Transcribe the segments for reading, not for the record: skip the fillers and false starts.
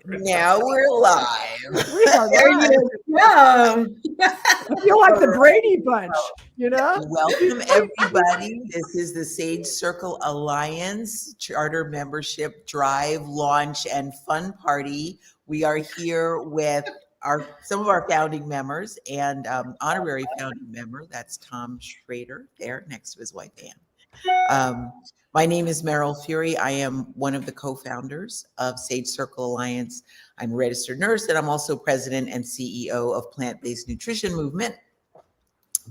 Now we're live. We are There live. you go. I feel like the Brady Bunch, you know? Welcome, everybody. This is the Sage Circle Alliance Charter Membership Drive, Launch, and Fun Party. We are here with some of our founding members and honorary founding member. That's Tom Schroeder there next to his wife, Ann. My name is Meryl Fury. I am one of the co-founders of Sage Circle Alliance. I'm a registered nurse, and I'm also president and CEO of Plant-Based Nutrition Movement,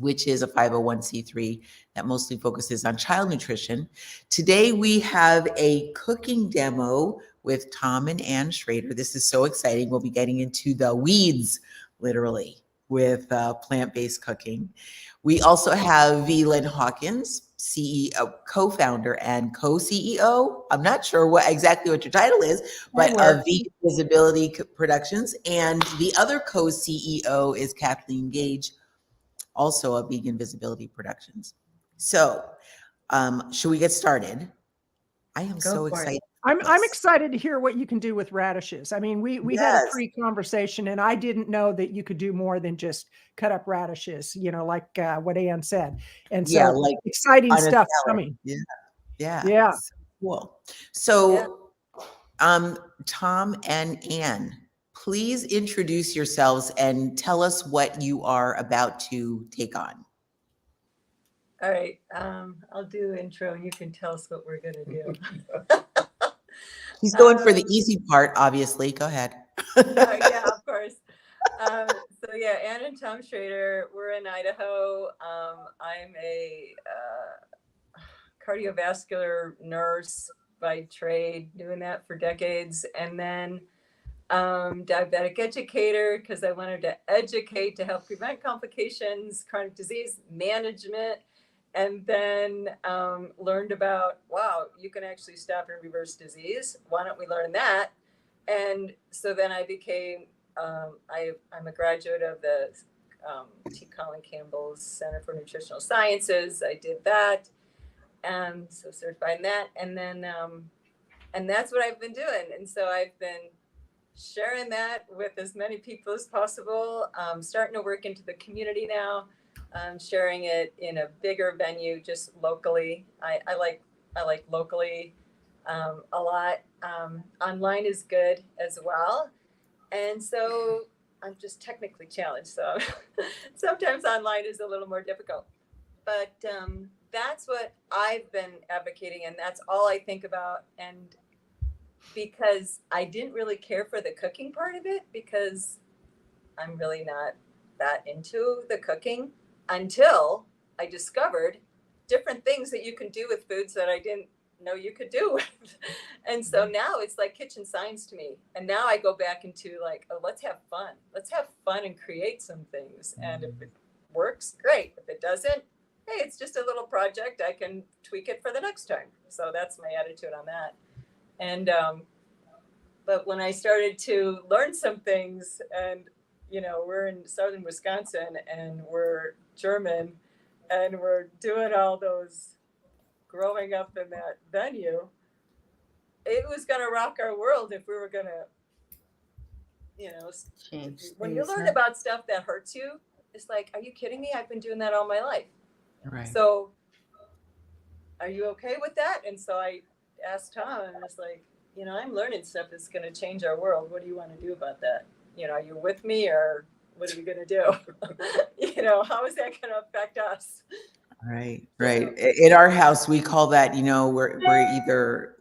which is a 501c3 that mostly focuses on child nutrition. Today, we have a cooking demo with Tom and Ann Schroeder. This is so exciting. We'll be getting into the weeds, literally, with plant-based cooking. We also have VLynn Hawkins, CEO, co-founder and co-CEO. I'm not sure exactly what your title is, but of Vegan Visibility Productions. And the other co-CEO is Kathleen Gage, also of Vegan Visibility Productions. So, should we get started? I am so excited. I'm excited to hear what you can do with radishes. I mean, we had a pre-conversation, and I didn't know that you could do more than just cut up radishes, you know, like what Ann said. And so like exciting stuff coming. Yeah. So cool. So, Tom and Ann, please introduce yourselves and tell us what you are about to take on. All right. I'll do the intro and you can tell us what we're going to do. He's going for the easy part, obviously. Go ahead. Yeah, of course. So yeah, Ann and Tom Schroeder, we're in Idaho. I'm a cardiovascular nurse by trade, doing that for decades. And then diabetic educator, because I wanted to educate to help prevent complications, chronic disease management. And then learned about, wow, you can actually stop and reverse disease. Why don't we learn that? And so then I became, I'm a graduate of the T. Colin Campbell's Center for Nutritional Sciences. I did that. And so certified in that. And then, and that's what I've been doing. And so I've been sharing that with as many people as possible, starting to work into the community now. Sharing it in a bigger venue, just locally. I like locally a lot. Online is good as well. And so I'm just technically challenged. So sometimes online is a little more difficult. But that's what I've been advocating, and that's all I think about. And because I didn't really care for the cooking part of it, because I'm really not that into the cooking, until I discovered different things that you can do with foods that I didn't know you could do with. And so now it's like kitchen science to me. And now I go back into like, oh, let's have fun. Let's have fun and create some things. And if it works, great. If it doesn't, hey, it's just a little project. I can tweak it for the next time. So that's my attitude on that. And, but when I started to learn some things, and you know, we're in southern Wisconsin and we're German and we're doing all those growing up in that venue, it was going to rock our world if we were going to, you know, change. When you learn about stuff that hurts you, it's like, are you kidding me? I've been doing that all my life. Right. So are you okay with that? And so I asked Tom, and it's like, you know, I'm learning stuff that's going to change our world. What do you want to do about that? You know, are you with me, or what are you going to do? You know, how is that going to affect us? Right. In our house, we call that, you know, we're either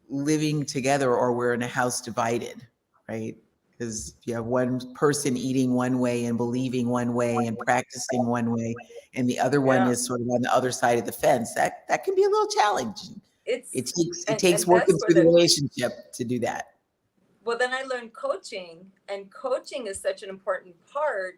living together or we're in a house divided, right? Because you have one person eating one way and believing one way and practicing one way, and the other one is sort of on the other side of the fence. That can be a little challenging. It takes working through the relationship to do that. Well, then I learned coaching, and coaching is such an important part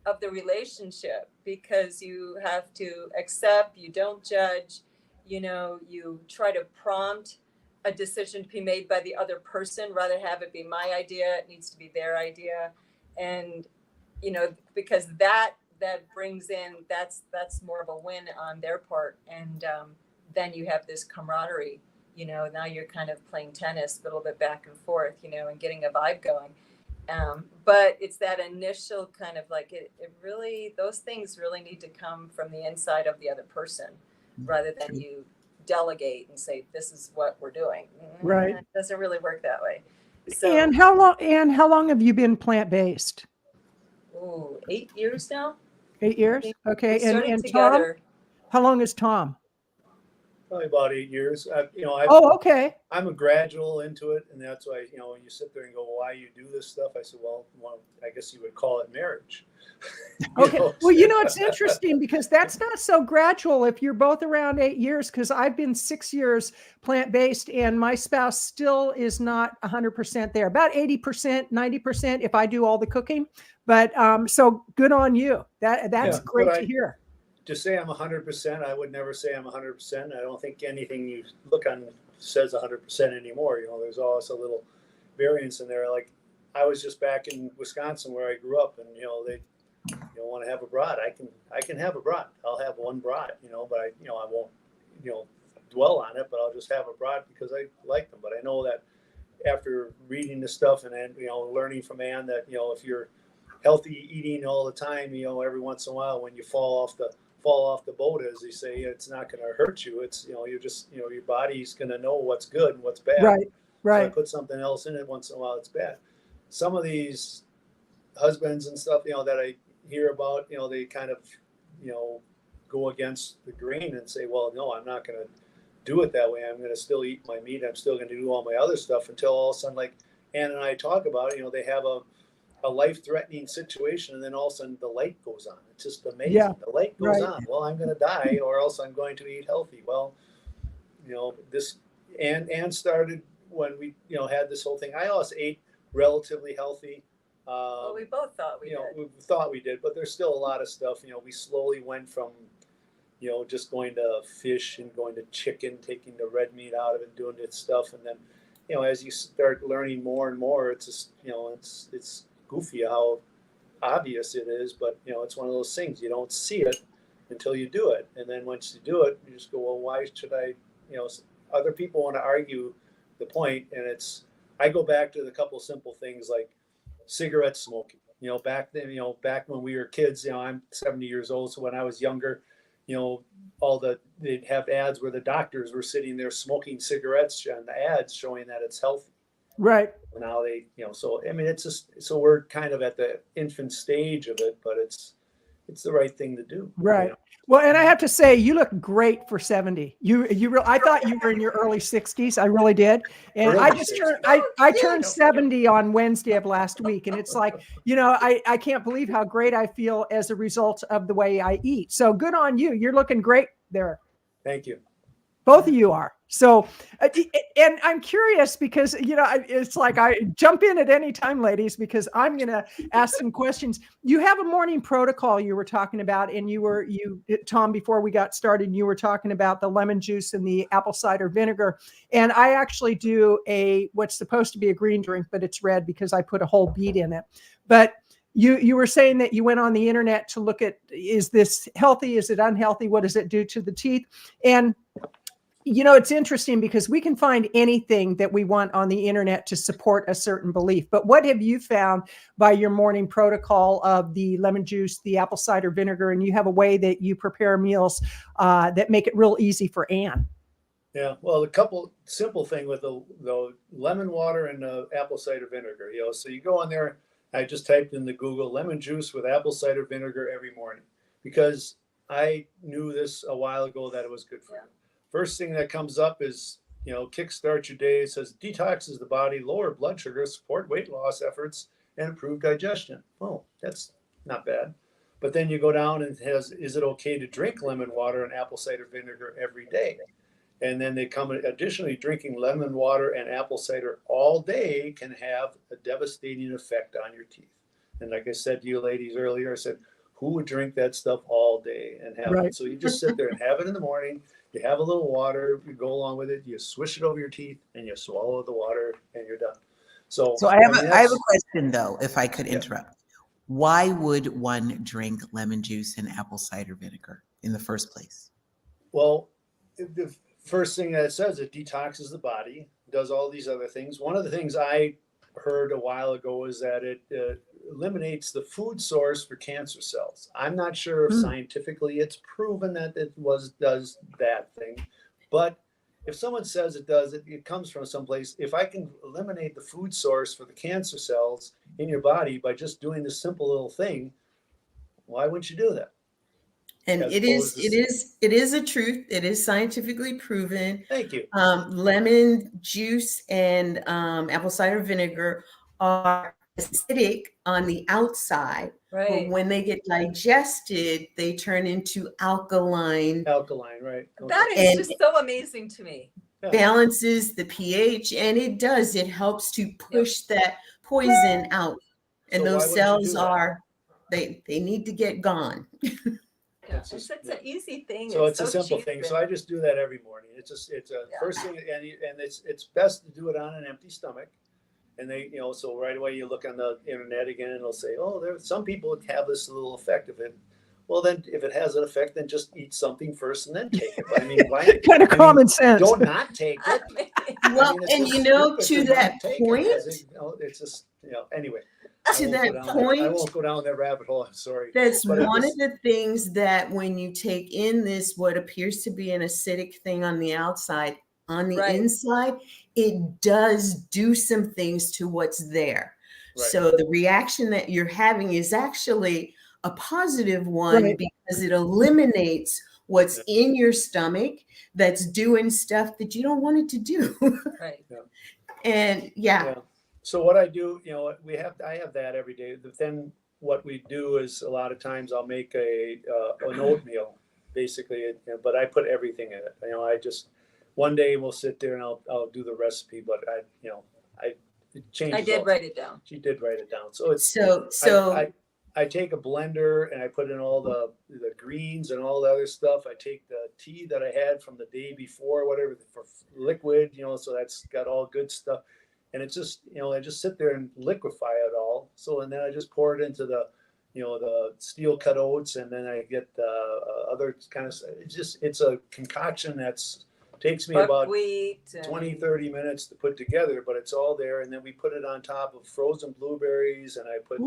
of the relationship, because you have to accept, you don't judge, you know, you try to prompt a decision to be made by the other person rather than have it be my idea. It needs to be their idea. And, you know, because that brings in, that's more of a win on their part. And then you have this camaraderie. you know, now you're kind of playing tennis a little bit back and forth, you know, and getting a vibe going. But it's that initial kind of like it really, those things really need to come from the inside of the other person rather than you delegate and say, this is what we're doing. Right. It doesn't really work that way. So, and how long have you been plant-based? 8 years now. 8 years. Okay. We started And together. Tom, how long is Tom? Probably about 8 years. Okay. I'm a gradual into it, and that's why, you know, you sit there and go, why you do this stuff? I said, well, I guess you would call it marriage. Okay. Well, you know, it's interesting because that's not so gradual if you're both around 8 years, because I've been 6 years plant-based and my spouse still is not 100% there, about 80%, 90% if I do all the cooking. But so good on you. That's great to hear. To say I'm 100%, I would never say I'm 100%. I don't think anything you look on says 100% anymore. You know, there's always a little variance in there. Like I was just back in Wisconsin where I grew up, and you know, they want to have a brat. I can have a brat. I'll have one brat, you know, but I won't, you know, dwell on it, but I'll just have a brat because I like them. But I know that after reading the stuff and then, you know, learning from Ann that, you know, if you're healthy eating all the time, you know, every once in a while when you fall off the boat, as they say, it's not going to hurt you. It's, you know, you're just, you know, your body's going to know what's good and what's bad. Right. So I put something else in it once in a while, it's bad. Some of these husbands and stuff, you know, that I hear about, you know, they kind of, you know, go against the grain and say, well, no, I'm not going to do it that way. I'm going to still eat my meat. I'm still going to do all my other stuff until all of a sudden, like Ann and I talk about, you know, they have a life-threatening situation, and then all of a sudden the light goes on. It's just amazing. Yeah, the light goes on. Well, I'm going to die, or else I'm going to eat healthy. Well, you know, this Ann started when we, you know, had this whole thing. I always ate relatively healthy. Well, we both thought we did. We thought we did, but there's still a lot of stuff. You know, we slowly went from, you know, just going to fish and going to chicken, taking the red meat out of it, doing this stuff, and then, you know, as you start learning more and more, it's just, you know, it's goofy how obvious it is, but you know, it's one of those things you don't see it until you do it, and then once you do it, you just go, well, why should I? You know, other people want to argue the point, and I go back to the couple of simple things like cigarette smoking. You know, back then, you know, back when we were kids, you know, I'm 70 years old, so when I was younger, you know, they'd have ads where the doctors were sitting there smoking cigarettes on the ads showing that it's healthy. Right. Now they, you know, so I mean, it's just, so we're kind of at the infant stage of it, but it's the right thing to do. Right. You know? Well, and I have to say, you look great for 70. I thought you were in your early 60s. I really did. And I turned 70 on Wednesday of last week. And it's like, you know, I can't believe how great I feel as a result of the way I eat. So good on you. You're looking great there. Thank you. Both of you are. So, and I'm curious because, you know, it's like I jump in at any time, ladies, because I'm going to ask some questions. You have a morning protocol you were talking about, and Tom, before we got started, you were talking about the lemon juice and the apple cider vinegar. And I actually do what's supposed to be a green drink, but it's red because I put a whole beet in it. But you were saying that you went on the internet to look at, is this healthy? Is it unhealthy? What does it do to the teeth? And you know, it's interesting because we can find anything that we want on the internet to support a certain belief. But what have you found by your morning protocol of the lemon juice, the apple cider vinegar, and you have a way that you prepare meals that make it real easy for Ann? Yeah, well, a couple simple thing with the lemon water and the apple cider vinegar. You know, so you go on there. I just typed in the Google lemon juice with apple cider vinegar every morning because I knew this a while ago that it was good for you. First thing that comes up is, you know, kickstart your day. It says detoxes the body, lower blood sugar, support weight loss efforts, and improve digestion. Oh, that's not bad. But then you go down and it has, is it okay to drink lemon water and apple cider vinegar every day? And then they come additionally, drinking lemon water and apple cider all day can have a devastating effect on your teeth. And like I said to you ladies earlier, I said, who would drink that stuff all day and have it? So you just sit there and have it in the morning. You have a little water, you go along with it, you swish it over your teeth, and you swallow the water, and you're done. So I have a question, though, if I could interrupt. Why would one drink lemon juice and apple cider vinegar in the first place? Well, the first thing that it says, it detoxes the body, does all these other things. One of the things I heard a while ago is that it eliminates the food source for cancer cells. I'm not sure if scientifically it's proven that it does that thing, but if someone says it does, it comes from someplace. If I can eliminate the food source for the cancer cells in your body by just doing this simple little thing, why wouldn't you do that? And it is a truth. It is scientifically proven. Thank you. Lemon juice and apple cider vinegar are acidic on the outside, but when they get digested, they turn into alkaline. Alkaline, right? Okay. That is just so amazing to me. Balances the pH, and it helps to push that poison out. And So those cells they need to get gone. It's an easy thing. So it's a simple thing. So I just do that every morning. It's a first thing, and it's best to do it on an empty stomach. And they, so right away you look on the internet again, and they'll say, oh, there some people have this little effect of it. Well, then if it has an effect, then just eat something first and then take it. I mean, why? Kind of common sense. Don't not take it. Well, and to that point, it's just anyway. To that point, I won't go down that rabbit hole. I'm sorry. That's one of the things that when you take in this, what appears to be an acidic thing on the outside, on the inside, it does do some things to what's there. Right. So the reaction that you're having is actually a positive one because it eliminates what's in your stomach that's doing stuff that you don't want it to do. Right. And So what I do, I have that every day. But then what we do is a lot of times I'll make an oatmeal, basically, but I put everything in it. I just one day we'll sit there and I'll do the recipe, but I changed. I did write it down. She did write it down. So it's I take a blender and I put in all the greens and all the other stuff. I take the tea that I had from the day before, whatever, for liquid, so that's got all good stuff. And it's just, I just sit there and liquefy it all. So, and then I just pour it into the steel cut oats, and then I get other kind of, it's a concoction takes me about 20, 30 minutes to put together, but it's all there. And then we put it on top of frozen blueberries, and I put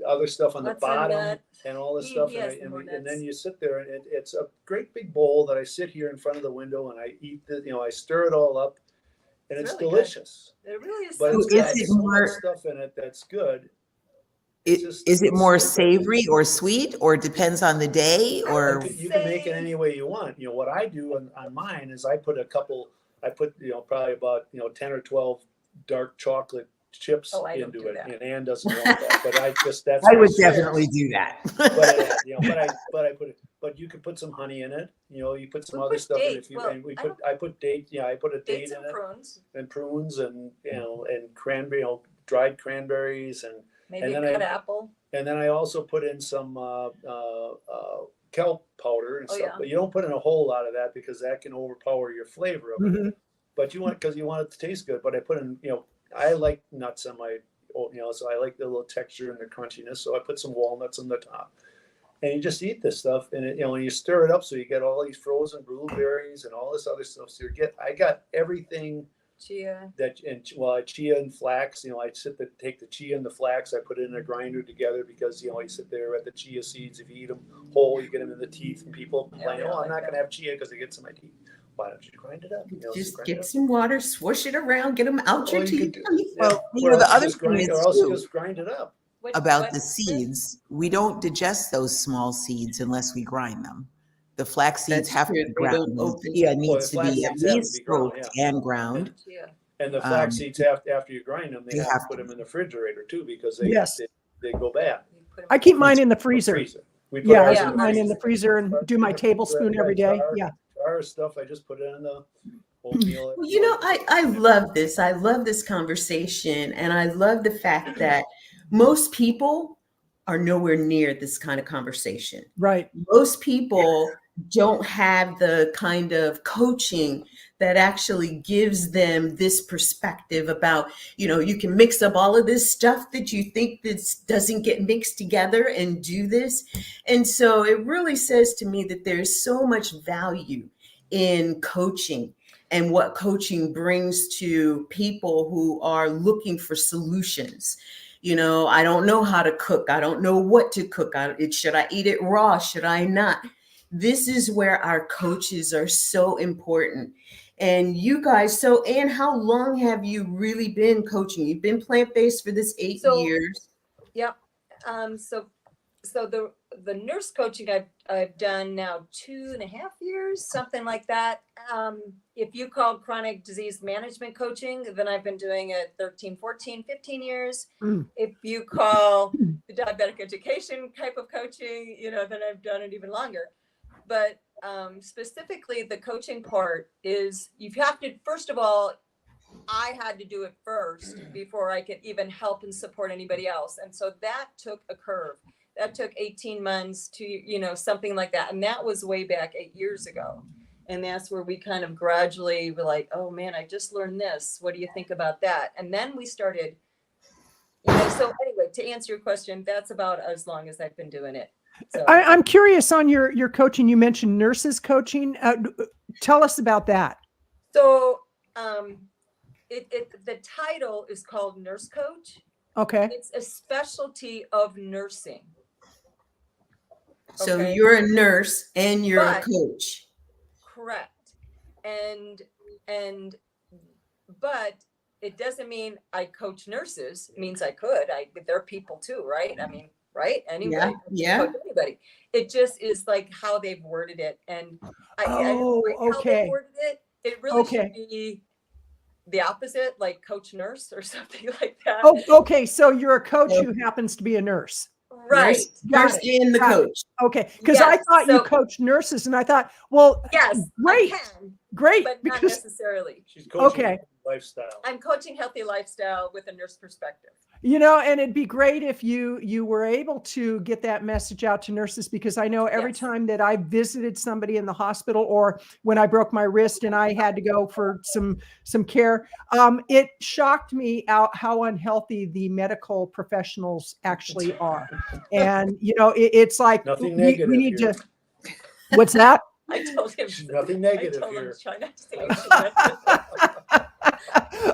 other stuff on the bottom and all this stuff. And then you sit there, and it's a great big bowl that I sit here in front of the window and I eat I stir it all up. And it's really delicious. Good. It really is. But it's got so much stuff in it that's good. Is it more savory or sweet, or depends on the day, or you can make it any way you want. What I do on mine is I put probably about 10 or 12 dark chocolate chips into it, and Ann doesn't want that, but I would definitely do that. But I put it. But you could put some honey in it. You put some other stuff in it. I put date. Yeah, I put a date in it. And prunes and cranberry, dried cranberries and maybe a cut apple. And then I also put in some kelp powder and stuff. But you don't put in a whole lot of that because that can overpower your flavor of it. But because you want it to taste good. But I put in, I like nuts on my oatmeal, so I like the little texture and the crunchiness. So I put some walnuts on the top. And you just eat this stuff, and and you stir it up, so you get all these frozen blueberries and all this other stuff. So I got everything. Chia. Chia and flax. I take the chia and the flax. I put it in a grinder together because you sit there at the chia seeds. If you eat them whole, you get them in the teeth, and people complain, I'm not going to have chia because it gets in my teeth. Why don't you grind it up? Just get some water, swoosh it around, get them out your teeth. The other thing is just grind it up. About the seeds, we don't digest those small seeds unless we grind them. The flax seeds have to be ground. Chia needs to be at least soaked and ground. And the flax seeds, after you grind them, they have to put them in the refrigerator too, because they go bad. I keep mine in the freezer. I keep mine in the freezer and do my tablespoon every day. Our stuff, I just put it in the oatmeal. Well, I love this. I love this conversation, and I love the fact that most people are nowhere near this kind of conversation. Right. Most people don't have the kind of coaching that actually gives them this perspective about, you can mix up all of this stuff that you think this doesn't get mixed together and do this. And so it really says to me that there's so much value in coaching and what coaching brings to people who are looking for solutions. You know, I don't know how to cook. I don't know what to cook. Should I eat it raw? Should I not? This is where our coaches are so important. And you guys, so Anne, how long have you really been coaching? You've been plant-based for this 8 years. Yep. So the nurse coaching I've done now 2.5 years, something like that. If you call chronic disease management coaching, then I've been doing it 13, 14, 15 years. If you call the diabetic education type of coaching, you know, then I've done it even longer. But specifically the coaching part is you have to, first of all, I had to do it first before I could even help and support anybody else. And so that took a curve. That took 18 months to, you know, something like that. And that was way back 8 years ago. And that's where we kind of gradually were like, oh man, I just learned this. What do you think about that? And then we started, you know, so anyway, to answer your question, that's about as long as I've been doing it. So I'm curious on your coaching. You mentioned nurses coaching. Tell us about that. So the title is called nurse coach. Okay. It's a specialty of nursing. So you're a nurse and you're a coach. Correct. But it doesn't mean I coach nurses. It means I could. They're people too, right? I mean, right? Anyway, yeah. Coach anybody. It just is like how they've worded it. And how they worded it. It really should be the opposite, like coach nurse or something like that. Oh, okay. So you're a coach who happens to be a nurse. Right. Nurse and the coach. Okay. Because I thought you coached nurses and I thought, well, yes, great. Great. But not necessarily. She's coaching lifestyle. I'm coaching healthy lifestyle with a nurse perspective. You know, and it'd be great if you were able to get that message out to nurses, because I know every time that I visited somebody in the hospital or when I broke my wrist and I had to go for some care, it shocked me out how unhealthy the medical professionals actually are. And, you know, it's like nothing negative we need here. to. What's that? I told him nothing negative here.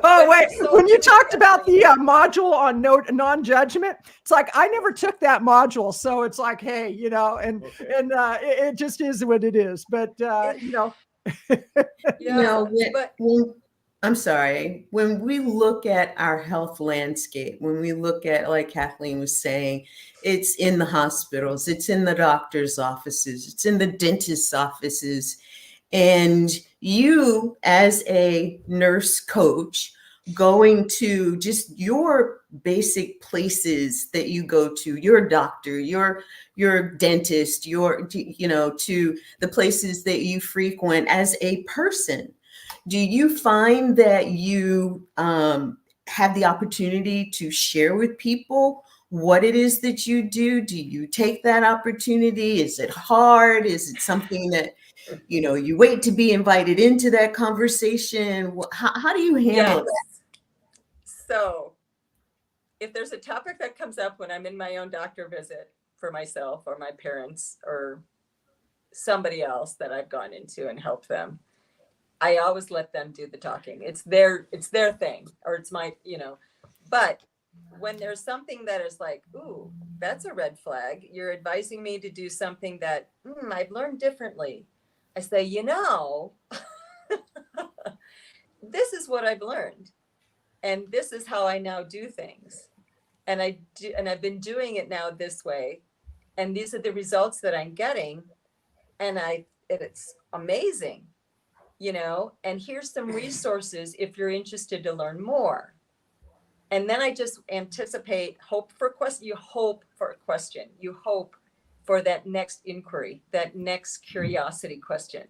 Oh, wait. When you talked about the module on non-judgment, it's like, I never took that module. So it's like, hey, you know, and it just is what it is. But, you know. I'm sorry. When we look at our health landscape, when we look at, like Kathleen was saying, it's in the hospitals, it's in the doctor's offices, it's in the dentist's offices. And you, as a nurse coach, going to just your basic places that you go to, your doctor, your dentist, to the places that you frequent as a person. Do you find that you have the opportunity to share with people what it is that you do? Do you take that opportunity? Is it hard? Is it something that, you know, you wait to be invited into that conversation? How do you handle that? So if there's a topic that comes up when I'm in my own doctor visit for myself or my parents or somebody else that I've gone into and helped them, I always let them do the talking. It's their thing, or it's my, you know, but when there's something that is like, ooh, that's a red flag, you're advising me to do something that I've learned differently. I say, you know, this is what I've learned. And this is how I now do things. And I've been doing it now this way. And these are the results that I'm getting. And it's amazing, you know, and here's some resources if you're interested to learn more. And then I just anticipate, you hope for a question. You hope for that next inquiry, that next curiosity question.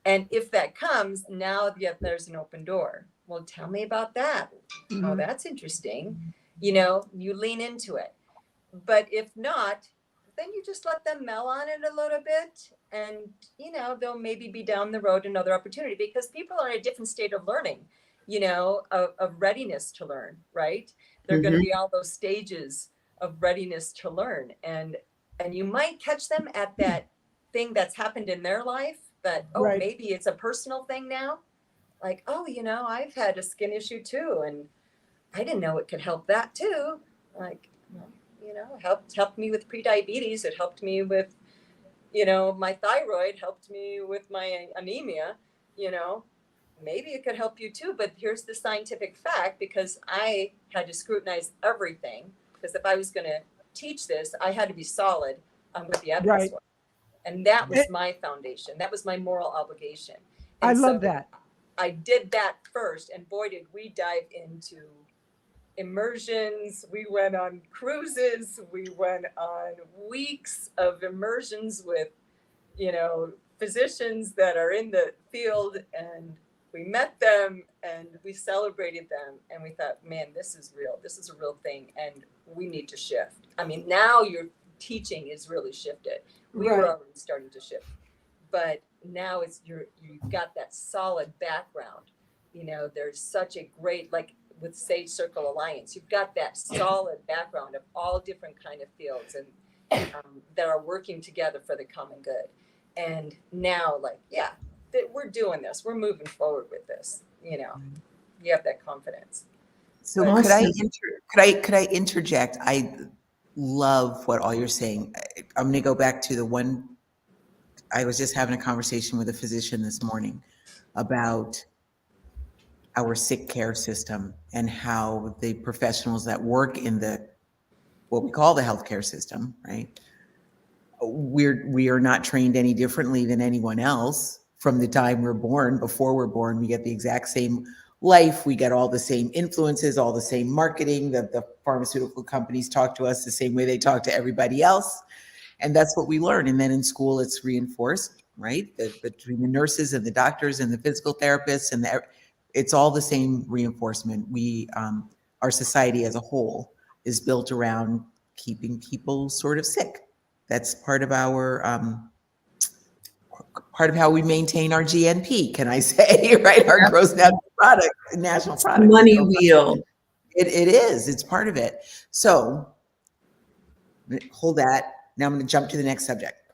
And if that comes, now there's an open door. Well, tell me about that. Mm-hmm. Oh, that's interesting. You know, you lean into it. But if not, then you just let them mellow on it a little bit. And, you know, they'll maybe be down the road another opportunity, because people are in a different state of learning, you know, of readiness to learn, right? They're going to be all those stages of readiness to learn. And you might catch them at that thing that's happened in their life that, Right. maybe it's a personal thing now. Like, I've had a skin issue too, and I didn't know it could help that too. Like, helped me with prediabetes. It helped me with, my thyroid, helped me with my anemia, maybe it could help you too. But here's the scientific fact, because I had to scrutinize everything, because if I was going to teach this, I had to be solid on what the evidence was. And that was my foundation. That was my moral obligation. And I love that. I did that first. And boy, did we dive into immersions. We went on cruises. We went on weeks of immersions with, physicians that are in the field, and we met them and we celebrated them. And we thought, man, this is real. This is a real thing. And we need to shift. I mean, now your teaching is really shifted. We were already starting to shift, but now it's you've got that solid background. There's such a great, like with Sage Circle Alliance, you've got that solid background of all different kind of fields and that are working together for the common good. And now, we're doing this. We're moving forward with this. You have that confidence. So could I interject? I love what all you're saying. I'm going to go back to the one. I was just having a conversation with a physician this morning about our sick care system and how the professionals that work in what we call the healthcare system, right? We are not trained any differently than anyone else from the time we're born. Before we're born, we get the exact same life. We get all the same influences, all the same marketing. The pharmaceutical companies talk to us the same way they talk to everybody else. And that's what we learn. And then in school, it's reinforced, right? Between the nurses and the doctors and the physical therapists, and it's all the same reinforcement. Our society as a whole is built around keeping people sort of sick. That's part of how we maintain our GNP, can I say, right? Our gross national product. Money wheel. It is. It's part of it. So hold that. Now I'm going to jump to the next subject.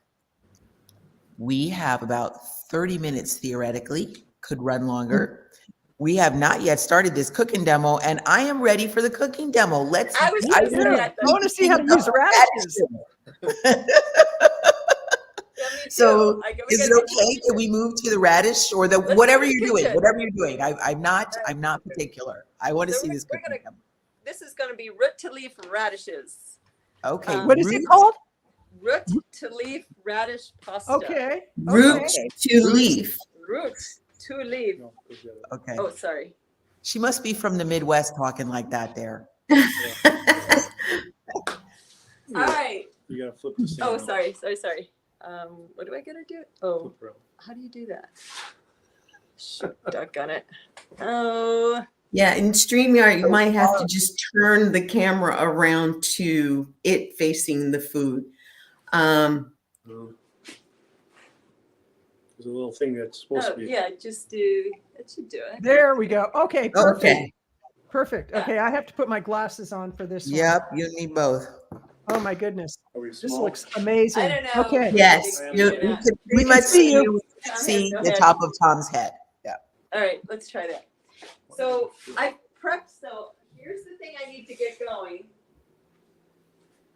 We have about 30 minutes theoretically, could run longer. We have not yet started this cooking demo, and I am ready for the cooking demo. I want to see how to use radishes. So is it okay that we move to the radish or whatever you're doing? I'm not particular. I want to see this cooking demo. This is going to be root to leaf radishes. Okay. What is it called? Root to leaf radish pasta. Okay. Root to leaf. Root to leaf. Okay. Oh, sorry. She must be from the Midwest talking like that there. All right. You gotta flip the Oh, sorry. What do I gotta do? Oh, how do you do that? Shoot, doggone it. Oh. Yeah, in StreamYard, you might have to just turn the camera around to it facing the food. There's a little thing that's supposed to be. Yeah, just do. That should do it. There we go. Okay, perfect. Okay. Perfect. Okay, I have to put my glasses on for this Yep, you need both. Oh my goodness. This looks amazing. I don't know. Okay. Yes. We can pretty much see the top of Tom's head. Yeah. All right, let's try that. So I prepped. So here's the thing I need to get going.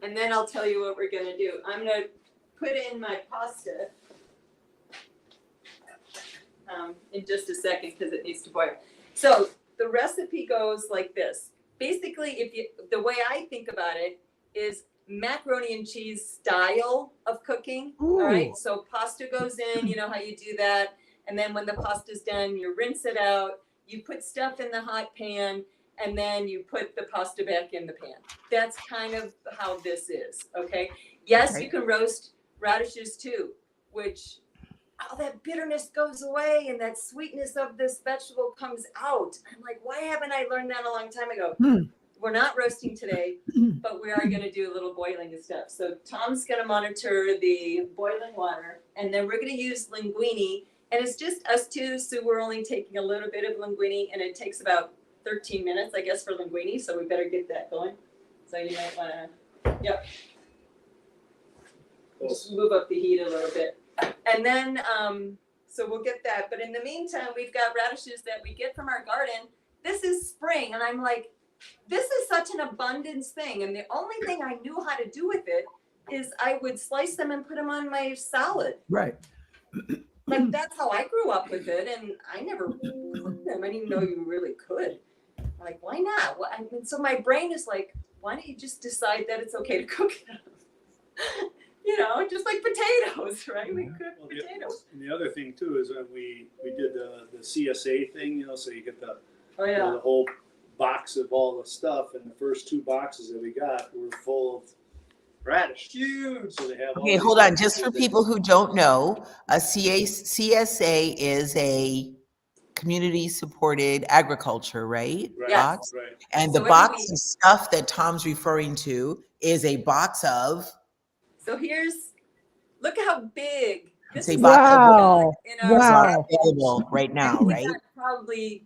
And then I'll tell you what we're going to do. I'm going to put in my pasta in just a second because it needs to boil. So the recipe goes like this. Basically, the way I think about it is macaroni and cheese style of cooking. Ooh. All right. So pasta goes in, you know how you do that. And then when the pasta's done, you rinse it out. You put stuff in the hot pan, and then you put the pasta back in the pan. That's kind of how this is. Okay. Yes, you can roast radishes too, which all that bitterness goes away and that sweetness of this vegetable comes out. I'm like, why haven't I learned that a long time ago? We're not roasting today, but we are going to do a little boiling and stuff. So Tom's going to monitor the boiling water, and then we're going to use linguine. And it's just us two, so we're only taking a little bit of linguine, and it takes about 13 minutes, I guess, for linguine. So we better get that going. So you might want to, just move up the heat a little bit. And then, So we'll get that. But in the meantime, we've got radishes that we get from our garden. This is spring. And I'm like, this is such an abundance thing. And the only thing I knew how to do with it is I would slice them and put them on my salad. Right. Like, that's how I grew up with it. And I never cooked them. I didn't even know you really could. I'm like, why not? Well, I mean, so my brain is like, why don't you just decide that it's okay to cook them? You know, just like potatoes, right? We cook potatoes. And the other thing too is when we did the CSA thing, you know, so you get the the whole box of all the stuff, and the first 2 boxes that we got were full of radish. Huge. So they have. Okay, hold on. Just for people who don't know, a CSA is a community supported agriculture, right? Right. Yes. Box. Right. And So the box of stuff that Tom's referring to is a box of. So look at how big this is. Wow. Wow. Available right now, we right? got probably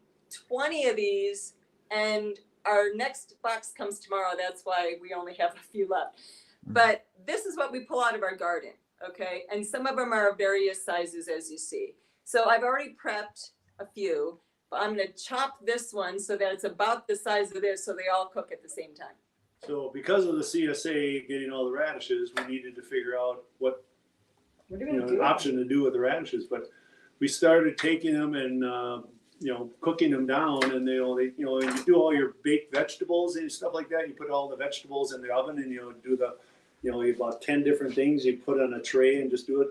20 of these, and our next box comes tomorrow. That's why we only have a few left. But this is what we pull out of our garden, okay? And some of them are of various sizes, as you see. So I've already prepped a few, but I'm going to chop this one so that it's about the size of this, so they all cook at the same time. So because of the CSA getting all the radishes, we needed to figure out what an option to do with the radishes. But we started taking them and cooking them down, and and you do all your baked vegetables and stuff like that. You put all the vegetables in the oven, and do about 10 different things you put on a tray and just do it.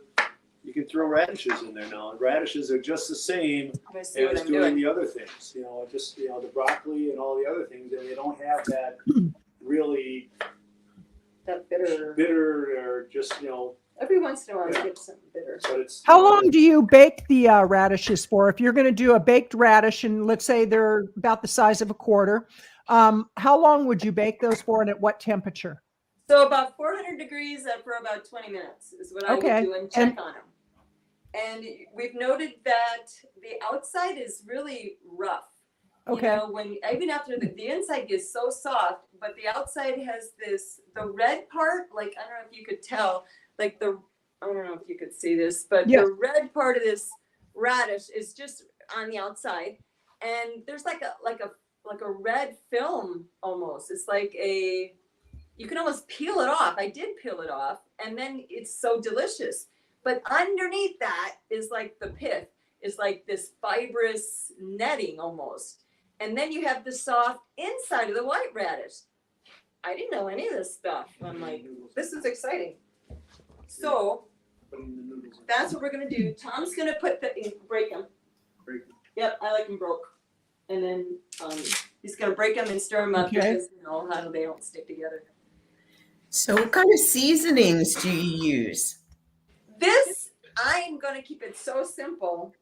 You can throw radishes in there now. And radishes are just the same as doing the other things. The broccoli and all the other things, and they don't have that really that bitter or just every once in a while you get something bitter. But it's How long do you bake the radishes for? If you're going to do a baked radish, and let's say they're about the size of a quarter, how long would you bake those for, and at what temperature? So about 400 degrees for about 20 minutes is what I would do, and check on them. And we've noted that the outside is really rough. Okay. You know, when even after the inside gets so soft, but the outside has the red part, like, I don't know if you could tell, like I don't know if you could see this, but the red part of this radish is just on the outside, and there's like a red film almost. It's like you can almost peel it off. I did peel it off, and then it's so delicious. But underneath that is like the pith, is like this fibrous netting almost. And then you have the soft inside of the white radish. I didn't know any of this stuff. I'm like, this is exciting. So that's what we're going to do. Tom's going to break them. Yep, I like them broke. And then he's going to break them and stir them up because how they don't stick together. So what kind of seasonings do you use? This, I'm going to keep it so simple.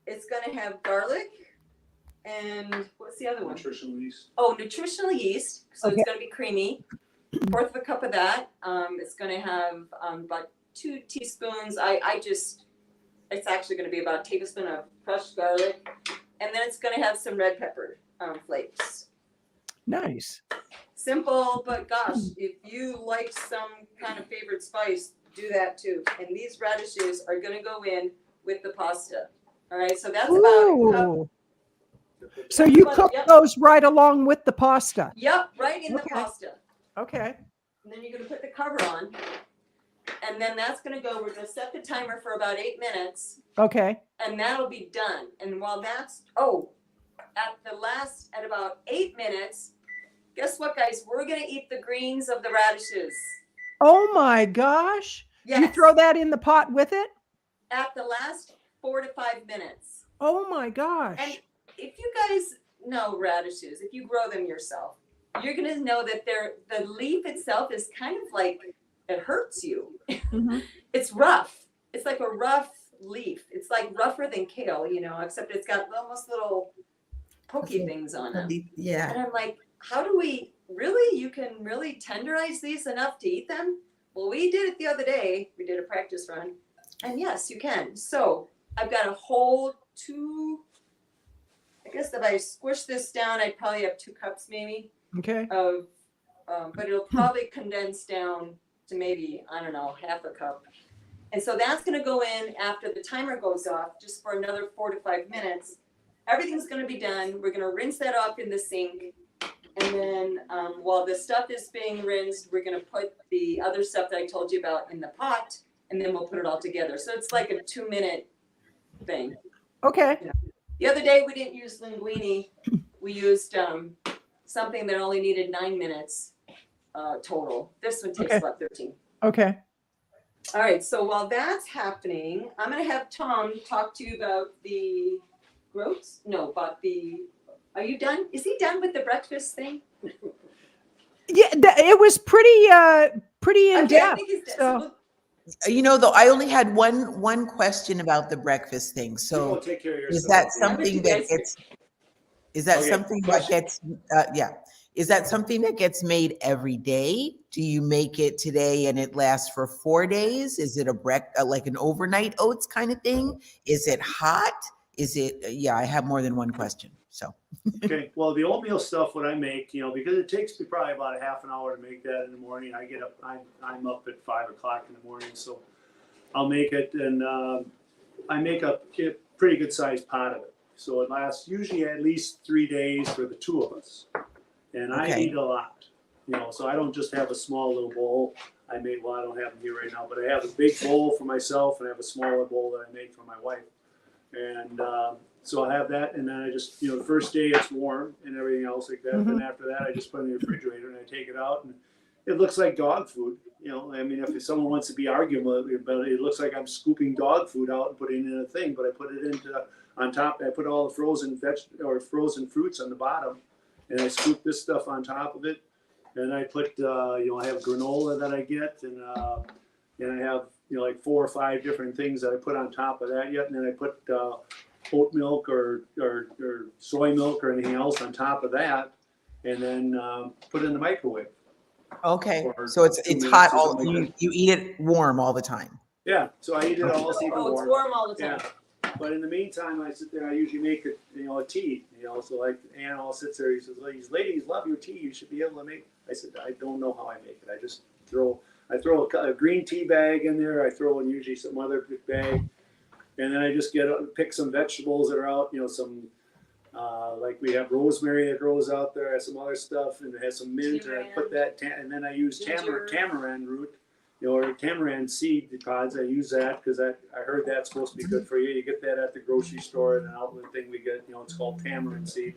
It's going to have garlic and what's the other one? Nutritional yeast. Oh, nutritional yeast. So it's going to be creamy. 1/4 of a cup of that. It's going to have about 2 teaspoons. It's actually going to be about a tablespoon of crushed garlic. And then it's going to have some red pepper flakes. Nice. Simple, but gosh, if you like some kind of favorite spice, do that too. And these radishes are going to go in with the pasta. All right, so that's about a cup. So you cook those right along with the pasta? Yep, right in the pasta. Okay. And then you're going to put the cover on. And then that's going to go, we're going to set the timer for about 8 minutes. Okay. And that'll be done. And while that's, at about 8 minutes, guess what, guys? We're going to eat the greens of the radishes. Oh my gosh. Yes. You throw that in the pot with it? At the last 4 to 5 minutes. Oh my gosh. And if you guys know radishes, if you grow them yourself, you're going to know that the leaf itself is kind of like, it hurts you. Mm-hmm. It's rough. It's like a rough leaf. It's like rougher than kale, except it's got almost little pokey things on it. Yeah. And I'm like, how do we really, you can really tenderize these enough to eat them? Well, we did it the other day. We did a practice run. And yes, you can. So I've got a whole 2, I guess if I squish this down, I'd probably have 2 cups maybe. Okay. But it'll probably condense down to maybe, I don't know, 1/2 cup. And so that's going to go in after the timer goes off, just for another 4 to 5 minutes. Everything's going to be done. We're going to rinse that off in the sink. And then while the stuff is being rinsed, we're going to put the other stuff that I told you about in the pot, and then we'll put it all together. So it's like a 2-minute thing. Okay. The other day we didn't use linguine. We used something that only needed 9 minutes total. This one takes about 13. Okay. All right. So while that's happening, I'm going to have Tom talk to you about the groats. No, about the. Are you done? Is he done with the breakfast thing? Yeah, it was pretty in depth. So. You know, though, I only had one question about the breakfast thing. So take care of yourself. is that something that gets? Is that something that gets? Yeah. Is that something that gets made every day? Do you make it today and it lasts for 4 days? Is it like an overnight oats kind of thing? Is it hot? Is it? Yeah, I have more than one question. So. Okay. Well, the oatmeal stuff, what I make, because it takes me probably about a half an hour to make that in the morning. I get up. I'm up at 5 o'clock in the morning, so I'll make it, and I make a pretty good sized pot of it. So it lasts usually at least 3 days for the two of us. And I eat a lot, so I don't just have a small little bowl. I don't have them here right now, but I have a big bowl for myself, and I have a smaller bowl that I make for my wife. And so I have that, and then I just, the first day it's warm and everything else like that. Mm-hmm. Then after that, I just put it in the refrigerator and I take it out, and it looks like dog food. I mean, if someone wants to be arguing about it, it looks like I'm scooping dog food out and putting it in a thing, but I put it on top. I put all the frozen fruits on the bottom. And I scoop this stuff on top of it, and I put, I have granola that I get, and I have, like 4 or 5 different things that I put on top of that yet, and then I put oat milk or soy milk or anything else on top of that, and then put it in the microwave. Okay, so it's hot all. You eat it warm all the time. Yeah, so I eat it all even warm. It's warm all the time. Yeah. But in the meantime, I sit there. I usually make it, a tea. So like Ann all sits there. He says, "These ladies love your tea. You should be able to make." I said, "I don't know how I make it. I just throw a green tea bag in there. I throw in usually some other bag, and then I just pick some vegetables that are out. Some like we have rosemary that grows out there. I have some other stuff, and it has some mint. And I put that, and then I use tamarind root. Or tamarind seed pods. I use that because I heard that's supposed to be good for you. You get that at the grocery store, and an outlet thing we get, it's called tamarind seed.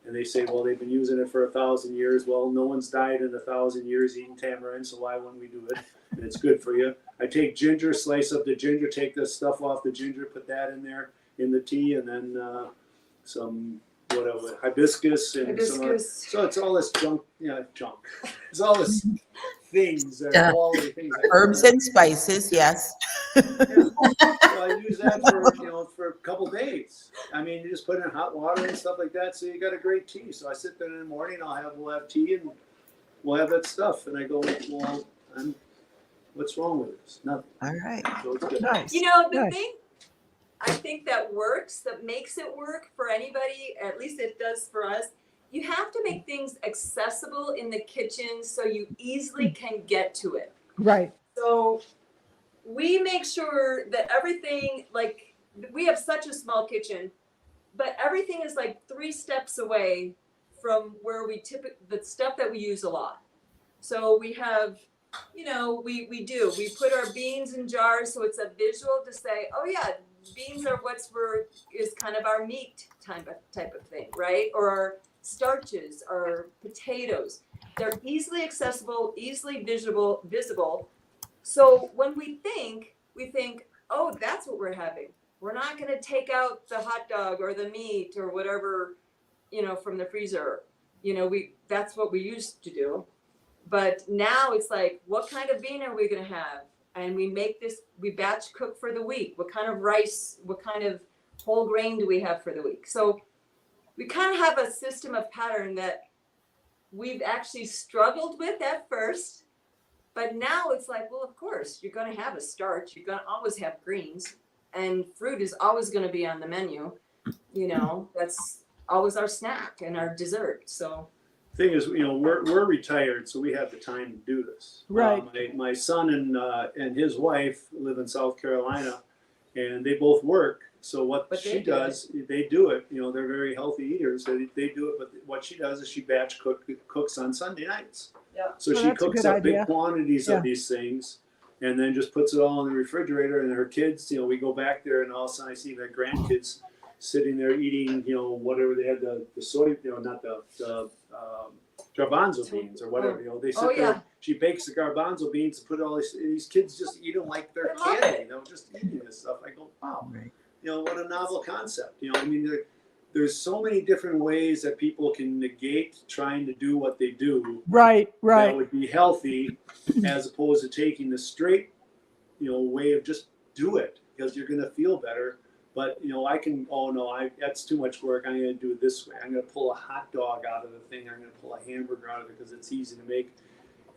And they say, well, they've been using it for 1,000 years. Well, no one's died in 1,000 years eating tamarind, so why wouldn't we do it? And it's good for you. I take ginger, slice up the ginger, take the stuff off the ginger, put that in there in the tea, and then some hibiscus and some other. So it's all this junk. It's all this things that are quality things. Herbs and spices, yes. So I use that for a couple days. I mean, you just put it in hot water and stuff like that, so you got a great tea. So I sit there in the morning, we'll have tea, and we'll have that stuff. And I go, well, what's wrong with this? Nothing. All right. So it's good. Nice. The thing I think that works, that makes it work for anybody, at least it does for us, you have to make things accessible in the kitchen so you easily can get to it. Right. So we make sure that everything, like, we have such a small kitchen, but everything is like 3 steps away from where we the stuff that we use a lot. So we have, we put our beans in jars, so it's a visual to say, oh yeah, beans are is kind of our meat type of thing, right? Or our starches, or potatoes. They're easily accessible, easily visible. So when we think, oh, that's what we're having. We're not going to take out the hot dog or the meat or whatever, from the freezer. That's what we used to do. But now it's like, what kind of bean are we going to have? And we batch cook for the week. What kind of rice, what kind of whole grain do we have for the week? So we kind of have a system of pattern that we've actually struggled with at first. But now it's like, well, of course, you're going to have a starch. You're going to always have greens. And fruit is always going to be on the menu. That's always our snack and our dessert. So thing is, we're retired, so we have the time to do this. Right. My son and his wife live in South Carolina, and they both work. So what But she does, they do it. They're very healthy eaters. So they do it. But what she does is she batch cooks on Sunday nights. Yeah. So Oh, she that's a cooks good up big idea. quantities Yeah. of these things, and then just puts it all in the refrigerator. And her kids, we go back there, and all of a sudden I see their grandkids sitting there eating, whatever they had the soy, not the garbanzo beans or whatever. They sit there. She bakes the garbanzo beans and put all these kids just eat them like they're candy. Just eating this stuff. I go, wow. Right. What a novel concept. There's so many different ways that people can negate trying to do what they do. Right. That would be healthy, as opposed to taking the straight, way of just do it because you're going to feel better. But I can. Oh no, that's too much work. I'm going to do it this way. I'm going to pull a hot dog out of the thing. I'm going to pull a hamburger out of it because it's easy to make.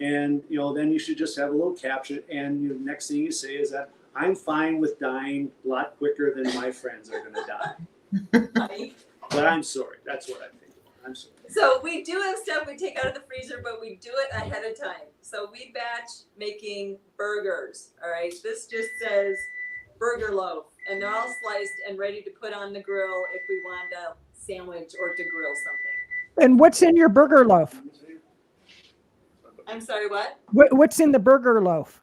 And then you should just have a little caption. And the next thing you say is that I'm fine with dying a lot quicker than my friends are going to die. But I'm sorry. That's what I think. I'm sorry. So we do have stuff we take out of the freezer, but we do it ahead of time. So we batch making burgers. All right. This just says burger loaf, and they're all sliced and ready to put on the grill if we want a sandwich or to grill something. And what's in your burger loaf? I'm sorry, what? What's in the burger loaf?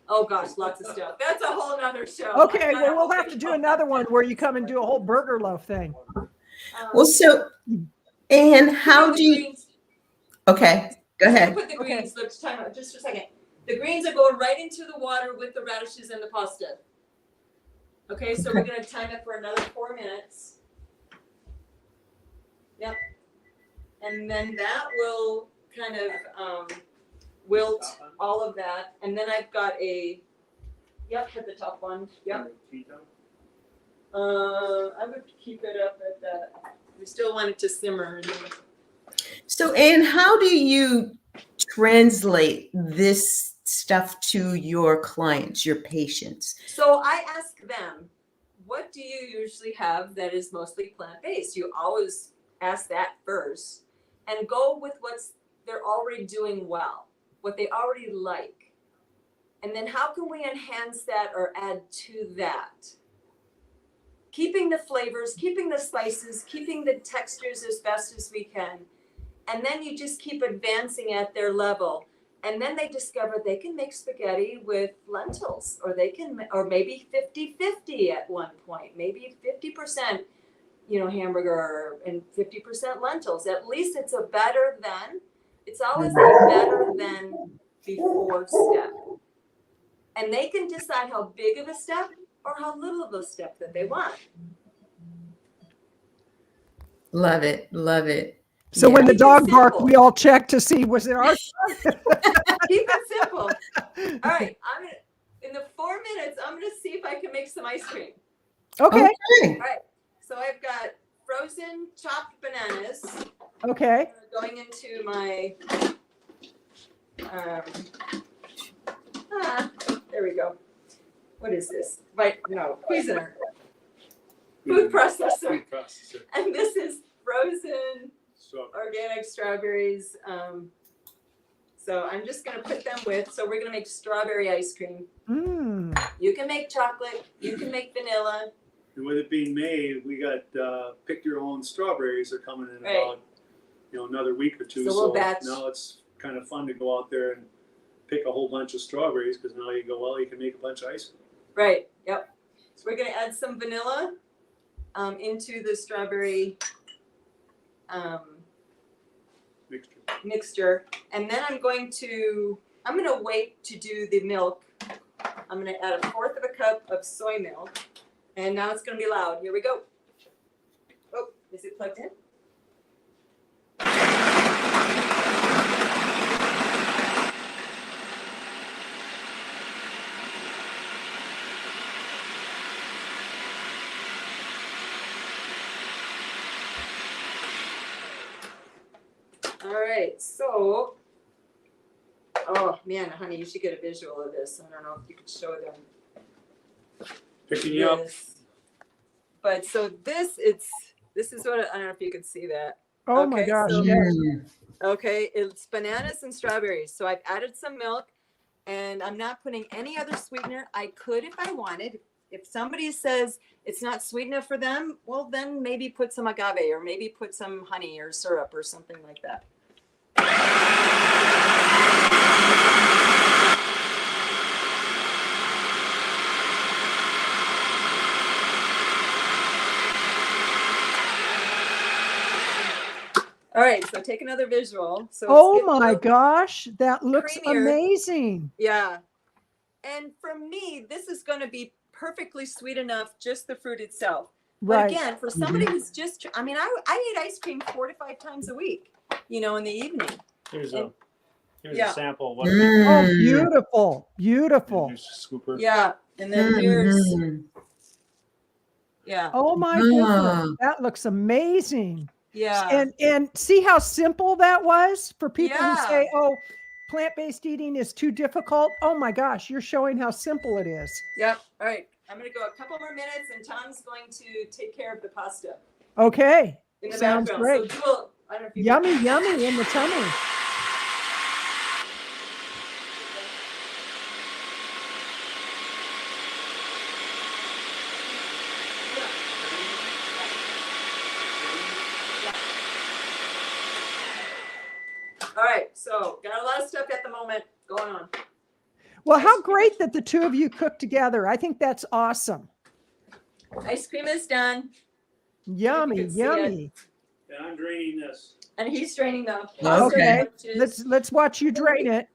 Oh gosh, lots of stuff. That's a whole nother show. Okay, well, we'll have to do another one where you come and do a whole burger loaf thing. Well, so, and how do you, okay, go ahead. Put the greens, let's time out just for a second. The greens are going right into the water with the radishes and the pasta. Okay, so we're gonna time it for another 4 minutes. Yep. And then that will kind of wilt all of that. And then I've got hit the top one. Yep. I would keep it up at that. We still want it to simmer. So, Anne, how do you translate this stuff to your clients, your patients? So I ask them, what do you usually have that is mostly plant-based? You always ask that first and go with they're already doing well, what they already like. And then how can we enhance that or add to that? Keeping the flavors, keeping the spices, keeping the textures as best as we can. And then you just keep advancing at their level. And then they discover they can make spaghetti with lentils, or maybe 50-50 at one point, maybe 50%, hamburger and 50% lentils. At least it's a better than. It's always a better than before step. And they can decide how big of a step or how little of a step that they want. Love it. Love it. So when the Keep it dog barked, simple. we all checked to see, was it our? Keep it simple. All right, in the 4 minutes, I'm gonna see if I can make some ice cream. Okay. Okay. So I've got frozen chopped bananas Okay. going into my, there we go. What is this? Cuisinart. Food processor. And this is frozen organic strawberries. So I'm just going to put them so we're going to make strawberry ice cream. Mm. You can make chocolate. You can make vanilla. And with it being May, we got pick your own strawberries are coming in about another week or two. So now it's kind of fun to go out there and pick a whole bunch of strawberries because now you can make a bunch of ice cream. Right. Yep. So we're going to add some vanilla into the strawberry mixture. And then I'm going to wait to do the milk. I'm going to add 1/4 cup of soy milk. And now it's going to be loud. Here we go. Oh, is it plugged in? All right, so, oh man, honey, you should get a visual of this. I don't know if you could show them. Picking you up. But so this is what, I don't know if you could see that. Oh my gosh. So Yes. Okay, it's bananas and strawberries. So I've added some milk, and I'm not putting any other sweetener. I could if I wanted. If somebody says it's not sweet enough for them, well, then maybe put some agave or maybe put some honey or syrup or something like that. All right, so take another visual. So oh my gosh, that looks creamier. Amazing. Yeah. And for me, this is going to be perfectly sweet enough, just the fruit itself. Right. But again, for somebody who's just, I mean, I eat ice cream 4 to 5 times a week, in the evening. Here's And- a sample of what Oh, beautiful. Beautiful. here's a scooper. Yeah. And then here's, yeah. Oh my goodness. That looks amazing. Yeah. And see how simple that was for people who Yeah. say, oh, plant-based eating is too difficult. Oh my gosh, you're showing how simple it is. Yep. All right. I'm going to go a couple more minutes and Tom's going to take care of the pasta Okay. in the Sounds background. great. So I don't know if you Yummy, yummy in the tummy. All right. So got a lot of stuff at the moment going on. Well, how great that the two of you cook together. I think that's awesome. Ice cream is done. Yummy, can see yummy. And I'm draining this. And he's straining the Okay. which is- Let's watch you drain it.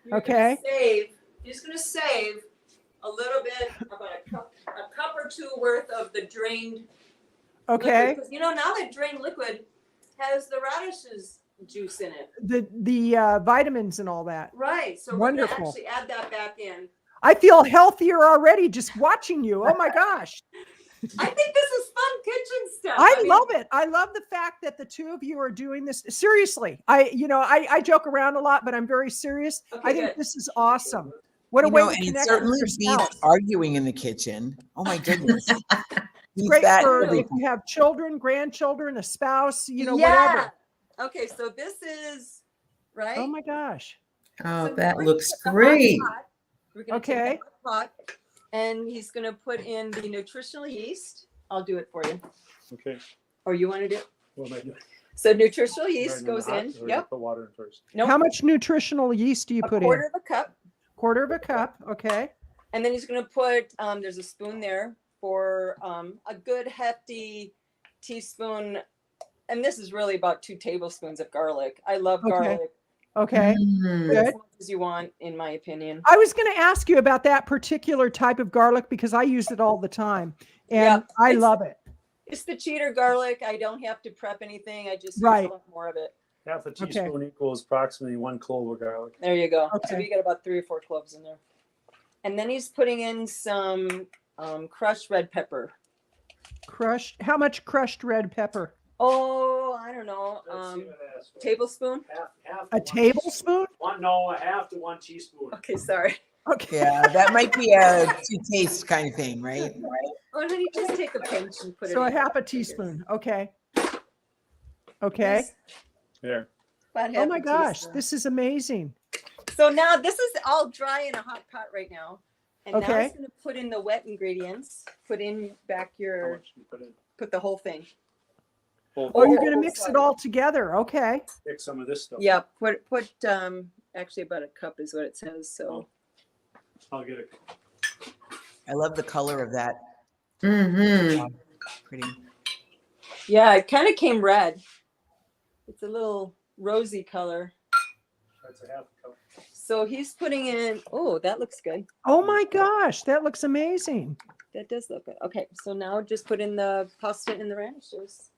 you're Okay. gonna save. You're just going to save a little bit, about a cup or two worth of the drained Okay. liquid. 'Cause, now that drained liquid has the radishes juice in it. The vitamins and all that. Right. So Wonderful. we're going to actually add that back in. I feel healthier already just watching you. Oh my gosh. I think this is fun kitchen stuff. I mean, love it. I love the fact that the two of you are doing this. Seriously. I joke around a lot, but I'm very serious. Okay, I think good. this is awesome. What a way to And it connect certainly with your beats spouse. arguing in the kitchen. Oh my goodness. Beats Great that for every if you have children, grandchildren, a spouse, yeah. whatever. Okay, so this is right. Oh my gosh. Oh, So that we're looks gonna take the hot great. pot. We're going to Okay. take the hot pot, and he's going to put in the nutritional yeast. I'll do it for you. Okay. Or you want to do it? What am I doing? So nutritional yeast Starting goes hot, in. or Yep. Put water in first. Nope. How much nutritional yeast do you A put quarter in? of a cup. Quarter of a cup. Okay. And then he's going to put, there's a spoon there for a good hefty teaspoon. And this is really about 2 tablespoons of garlic. I love Okay. garlic. Okay. Put Good. as much as you want, in my opinion. I was going to ask you about that particular type of garlic because I use it all the time and I love it. It's the cheater garlic. I don't have to prep anything. I just use Right. a lot more of it. Half a teaspoon equals approximately 1 clove of garlic. There you go. So Okay. we got about 3 or 4 cloves in there. And then he's putting in some crushed red pepper. How much crushed red pepper? Oh, I don't know. Let's see what that's for. Tablespoon? Half A to tablespoon? a half to 1 teaspoon. Okay, sorry. Okay. Yeah, that might be a to taste kind of thing, right? Oh, no, you just take a pinch and put it So a in. half a teaspoon. Okay. Okay. Yes, There. about Oh half my a gosh, teaspoon. this is amazing. So now this is all dry in a hot pot right now. And now Okay. he's going to put in the wet ingredients. Put in back How your, much you put in? put the whole thing. Oh, you're going to mix it all together. Okay. Pick some of this stuff. Yeah, put actually about a cup is what it says. So I'll get it. I love the color of that. Mm-hmm. Pretty. yeah, it kind of came red. It's a little rosy color. That's a half a cup. So he's putting in, oh, that looks good. Oh my gosh, that looks amazing. That does look good. Okay, so now just put in the pasta and the radishes.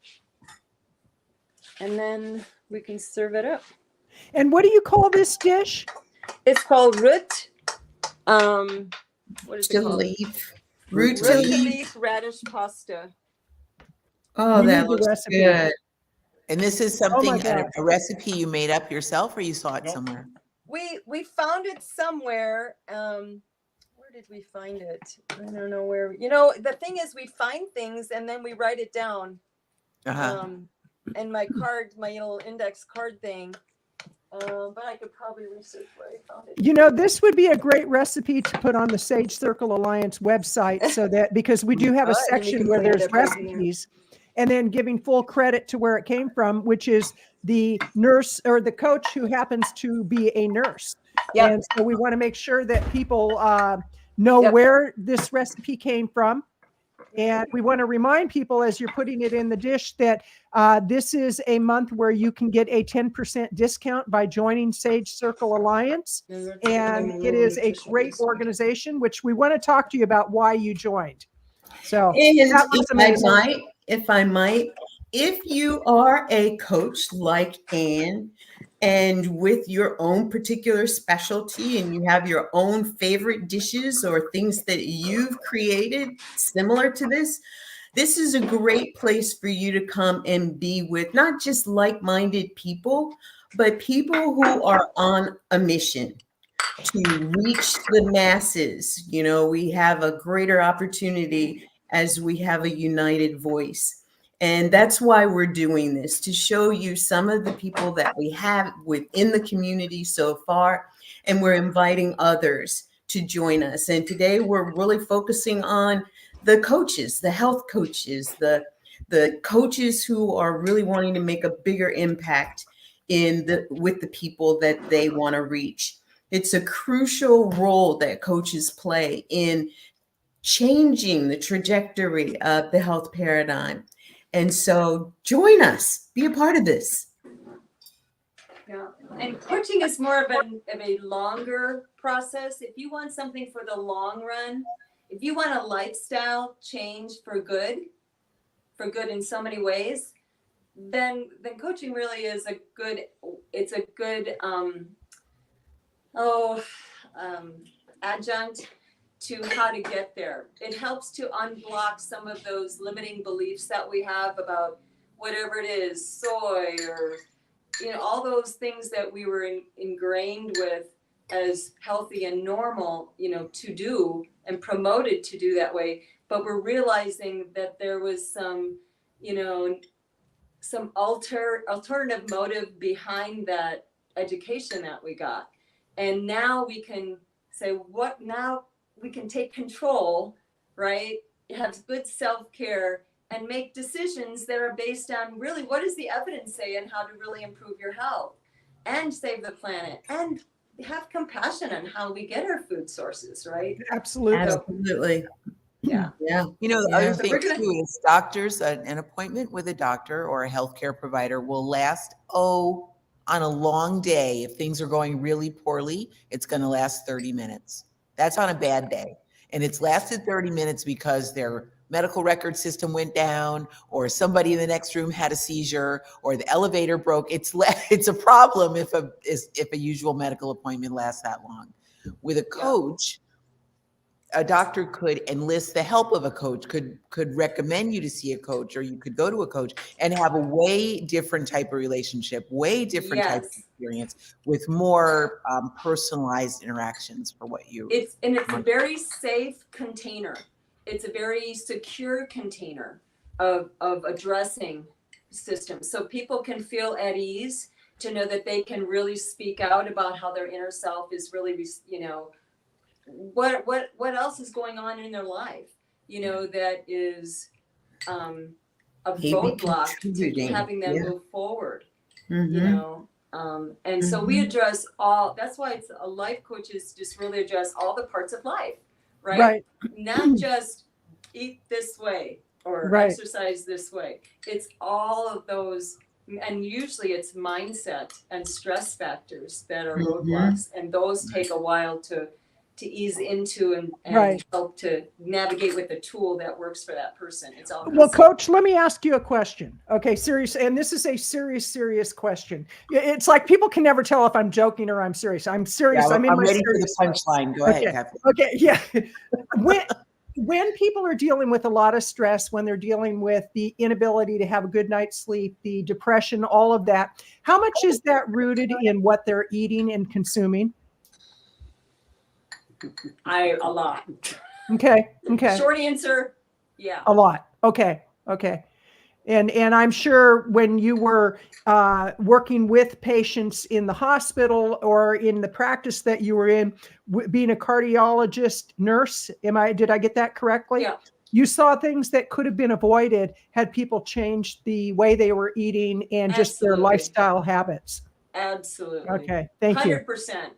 And then we can serve it up. And what do you call this dish? It's called root. What is it called? Leaf. Root Root to leaf. leaf radish pasta. Oh, We that need the looks recipe. good. And this is Oh my something, God. a recipe you made up yourself or you saw it Nope. somewhere? We found it somewhere. Where did we find it? I don't know where. The thing is, we find things and then we write it down. Uh-huh. in my card, my little index card thing. But I could probably research where I found it. You know, this would be a great recipe to put on the Sage Circle Alliance website, so that, because we do have a section where there's recipes, and then giving full credit to where it came from, which is the nurse or the coach who happens to be a nurse. Yep. And so we want to make sure that people know where this recipe came from. And we want to remind people, as you're putting it in the dish, that this is a month where you can get a 10% discount by joining Sage Circle Alliance. And it is a great organization, which we want to talk to you about why you joined. So, and if I might, if you are a coach like Anne, and with your own particular specialty, and you have your own favorite dishes or things that you've created similar to this, this is a great place for you to come and be with not just like-minded people, but people who are on a mission to reach the masses. You know, we have a greater opportunity as we have a united voice. And that's why we're doing this, to show you some of the people that we have within the community so far. And we're inviting others to join us. And today we're really focusing on the coaches, the health coaches, the coaches who are really wanting to make a bigger impact with the people that they want to reach. It's a crucial role that coaches play in changing the trajectory of the health paradigm. And so join us, be a part of this. Yeah, and coaching is more of a longer process. If you want something for the long run, if you want a lifestyle change for good in so many ways, then coaching really is a good adjunct to how to get there. It helps to unblock some of those limiting beliefs that we have about whatever it is, soy, or all those things that we were ingrained with as healthy and normal, to do and promoted to do that way. But we're realizing that there was some alternative motive behind that education that we got. And now we can say, we can take control, right? Have good self-care and make decisions that are based on really what does the evidence say and how to really improve your health and save the planet and have compassion on how we get our food sources, right? Absolutely. Yeah. The other thing too is doctors, an appointment with a doctor or a healthcare provider will last, on a long day. If things are going really poorly, it's going to last 30 minutes. That's on a bad day. And it's lasted 30 minutes because their medical record system went down, or somebody in the next room had a seizure, or the elevator broke. It's a problem if a usual medical appointment lasts that long. With a coach, a doctor could enlist the help of a coach, could recommend you to see a coach, or you could go to a coach and have a way different type of relationship, way different type of experience with more personalized interactions for what you. It's a very safe container. It's a very secure container of addressing systems. So people can feel at ease to know that they can really speak out about how their inner self is really, what else is going on in their life, that is a roadblock to having them move forward, and so we address all. That's why it's a life coaches just really address all the parts of life, right? Not just eat this way or exercise this way. It's all of those, and usually it's mindset and stress factors that are roadblocks, and those take a while to ease into and help to navigate with a tool that works for that person. It's all well, Coach, let me ask you a question. Okay, serious, and this is a serious question. It's like people can never tell if I'm joking or I'm serious. I'm serious. Yeah, I'm ready for the punchline. Go ahead, Kathleen. Okay, yeah. When people are dealing with a lot of stress, when they're dealing with the inability to have a good night's sleep, the depression, all of that, how much is that rooted in what they're eating and consuming? A lot. Okay. Short answer, yeah. A lot. Okay. And I'm sure when you were working with patients in the hospital or in the practice that you were in, being a cardiologist nurse, did I get that correctly? Yeah. You saw things that could have been avoided had people changed the way they were eating and just their lifestyle habits. Absolutely. Okay. Thank you. 100%.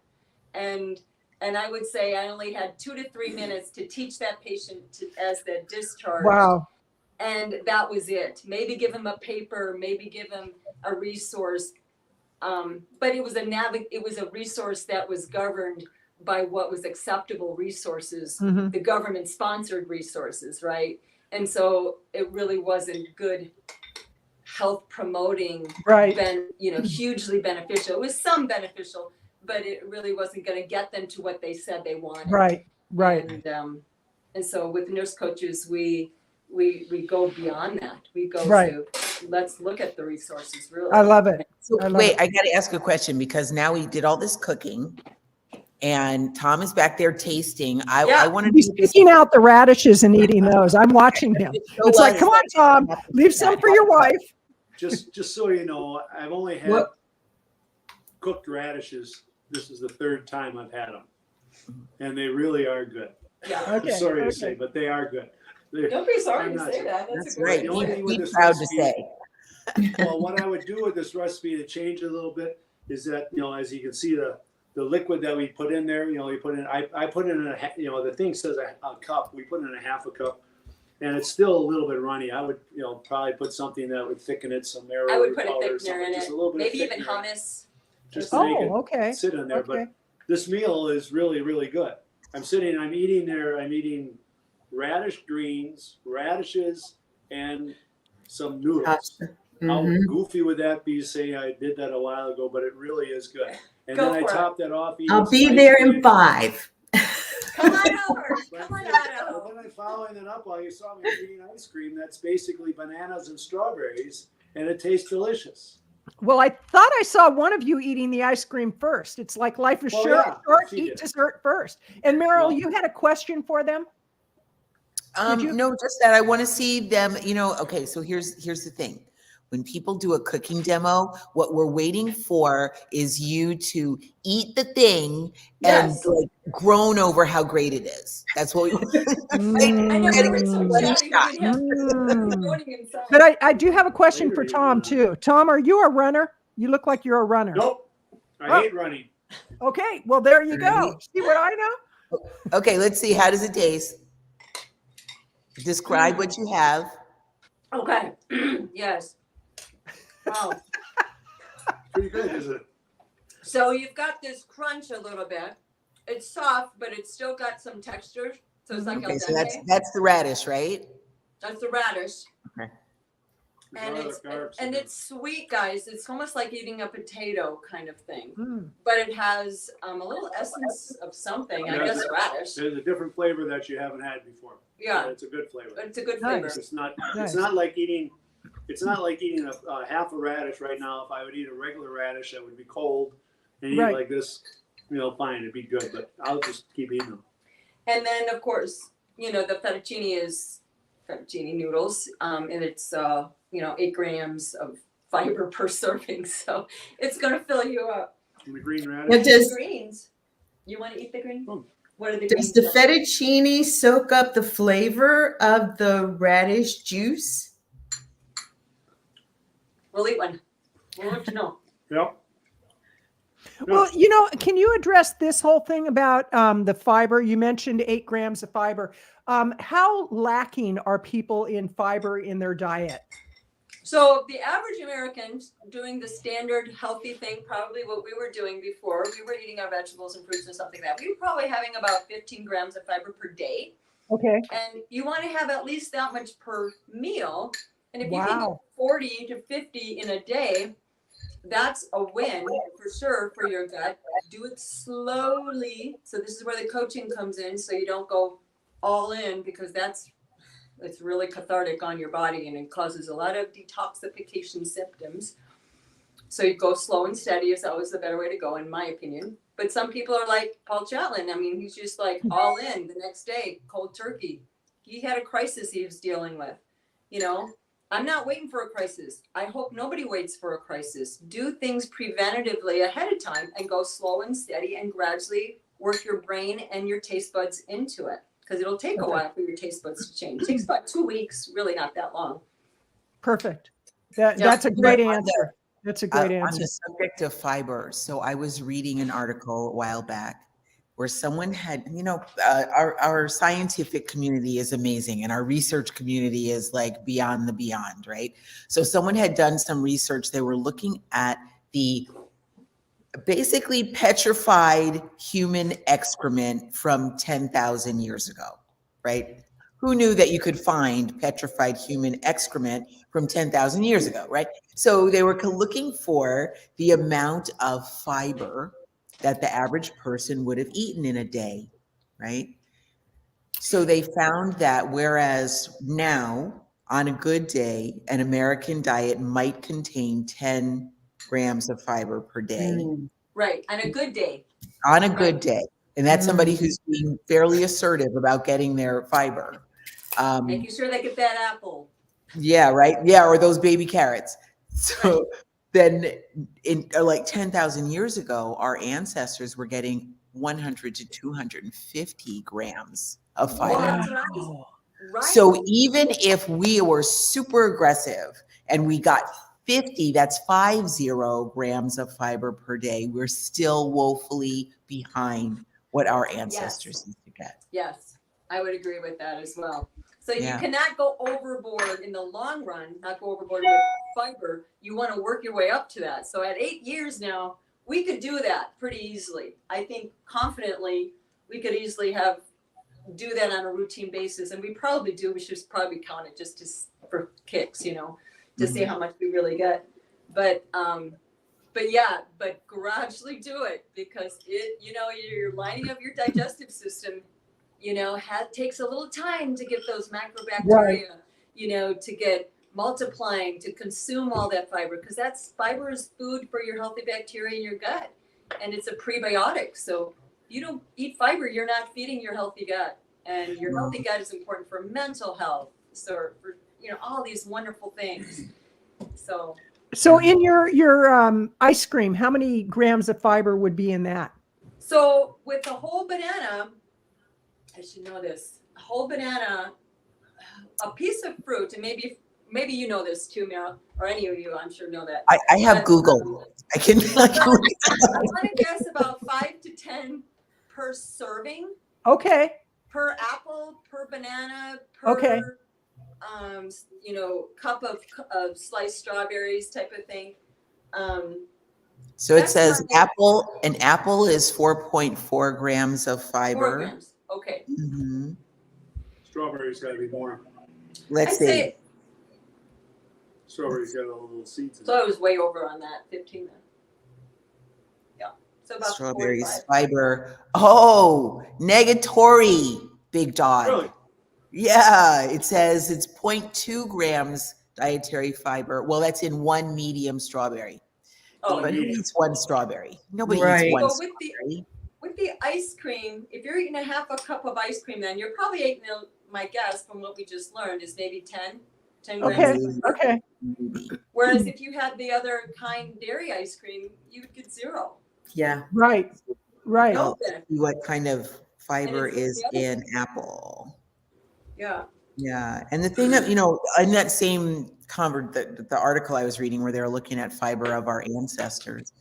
And I would say I only had 2 to 3 minutes to teach that patient as the discharge. Wow. And that was it. Maybe give them a paper, maybe give them a resource. But it was a resource that was governed by what was acceptable resources, the government sponsored resources, right? And so it really wasn't good health promoting, right? Hugely beneficial. It was some beneficial, but it really wasn't going to get them to what they said they wanted. Right. And so with nurse coaches, we go beyond that. We go to let's look at the resources. Really, I love it. So I got to ask a question, because now we did all this cooking, and Tom is back there tasting. I want to be picking out the radishes and eating those. I'm watching him. It's like, come on, Tom, leave some for your wife. Just so you know, I've only had cooked radishes. This is the 3rd time I've had them, and they really are good. Yeah. I'm sorry to say, but they are good. Don't be sorry to say that. That's right. The only thing with this proud to recipe, say. well, what I would do with this recipe to change it a little bit is that, as you can see, the liquid that we put in there, we put in, I put in the thing says a cup. We put in a half a cup, and it's still a little bit runny. I would, probably put something that would thicken it, some Meryl I would put a powder or thickener something, in just it. a little bit Maybe of even thickener, hummus. just to make okay. it sit in there. But this meal is really, really good. I'm eating radish greens, radishes, and some noodles. How goofy would that be, say I did that a while ago, but it really is good. And then I top that off. I'll be there in 5. Come on over. Come on But then I'm following it up while you saw me eating ice cream. That's basically bananas and strawberries, and it tastes delicious. Well, I thought I saw one of you eating the ice cream first. It's like life is short, eat dessert first. And Meryl, you had a question for them? No, just that I want to see them, okay, so here's the thing. When people do a cooking demo, what we're waiting for is you to eat the thing and like groan over how great it is. That's what we But I do have a question for Tom too. Tom, are you a runner? You look like you're a runner. Nope. I hate running. Okay, well there you go. See what I know? Okay, let's see. How does it taste? Describe what you have. Okay. Yes. Wow. Pretty good, isn't it? So you've got this crunch a little bit. It's soft, but it's still got some texture. So it's like so that's the radish, right? That's the radish. Okay. And it's sweet, guys. It's almost like eating a potato kind of thing. But it has a little essence of something. I guess radish. There's a different flavor that you haven't had before. Yeah. It's a good flavor. It's a good flavor. It's not like eating a half a radish right now. If I would eat a regular radish, that would be cold, and eat like this, fine, it'd be good. But I'll just keep eating them. And then, of course, the fettuccine is fettuccine noodles, and it's 8 grams of fiber per serving, so it's gonna fill you up. And the green radish. Greens. You want to eat the greens? What are the greens? Does the fettuccine soak up the flavor of the radish juice? We'll eat one. We'll let you know. Yep. Well, can you address this whole thing about the fiber? You mentioned 8 grams of fiber. How lacking are people in fiber in their diet? So the average American doing the standard healthy thing, probably what we were doing before, we were eating our vegetables and fruits and something like that. We were probably having about 15 grams of fiber per day. Okay. And you want to have at least that much per meal. And if you can go 40 to 50 in a day, that's a win for sure for your gut. Do it slowly. So this is where the coaching comes in. So you don't go all in, because it's really cathartic on your body and it causes a lot of detoxification symptoms. So you go slow and steady is always the better way to go, in my opinion. But some people are like Paul Chatlin. I mean, he's just like all in the next day, cold turkey. He had a crisis he was dealing with, I'm not waiting for a crisis. I hope nobody waits for a crisis. Do things preventatively ahead of time and go slow and steady and gradually work your brain and your taste buds into it. Because it'll take a while for your taste buds to change. It takes about 2 weeks, really not that long. Perfect. That's a great answer. That's a great answer. On the subject of fiber, so I was reading an article a while back where someone had, our scientific community is amazing and our research community is like beyond the beyond, right? So someone had done some research. They were looking at the basically petrified human excrement from 10,000 years ago, right? Who knew that you could find petrified human excrement from 10,000 years ago, right? So they were looking for the amount of fiber that the average person would have eaten in a day, right? So they found that whereas now, on a good day, an American diet might contain 10 grams of fiber per day. Right, on a good day. On a good day. And that's somebody who's being fairly assertive about getting their fiber. Making sure they get that apple. Yeah, right. Yeah, or those baby carrots. So then in like 10,000 years ago, our ancestors were getting 100 to 250 grams of fiber. Wow. Right. So even if we were super aggressive and we got 50, that's 50 grams of fiber per day, we're still woefully behind what our ancestors used to get. Yes, I would agree with that as well. So you cannot go overboard in the long run, not go overboard with fiber. You want to work your way up to that. So at 8 years now, we could do that pretty easily. I think confidently we could easily do that on a routine basis. And we probably do. We should probably count it just for kicks, to see how much we really get. But gradually do it because you're lining up your digestive system. Takes a little time to get those macrobacteria, to get multiplying, to consume all that fiber, because fiber is food for your healthy bacteria in your gut, and it's a prebiotic. So you don't eat fiber, you're not feeding your healthy gut, and your healthy gut is important for mental health. So for all these wonderful things. So in your ice cream, how many grams of fiber would be in that? So with a whole banana, I should know this. A whole banana, a piece of fruit, and maybe you know this too, Meryl, or any of you, I'm sure know that. I have Google. I can. I want to guess about 5 to 10 per serving. Okay. Per apple, per banana, per cup of sliced strawberries, type of thing. So it says an apple is 4.4 grams of fiber. 4 grams. Okay. Mm-hmm. Strawberries got to be more. Let's see. Strawberries got all the little seeds. So I was way over on that. 15 then. Yeah. So about strawberries, 45. fiber. Oh, negatory, big dog. Really? Yeah, it says it's 0.2 grams dietary fiber. Well, that's in one medium strawberry. Oh, but who eats one strawberry? Nobody eats one strawberry. With the ice cream, if you're eating a half a cup of ice cream, then you're probably eating, my guess from what we just learned is maybe 10 grams. Okay. Whereas if you had the other kind dairy ice cream, you would get 0. Yeah. Right. I'll see what kind of fiber is in apple. Yeah. Yeah. And the thing that, in that same the article I was reading where they were looking at fiber of our ancestors,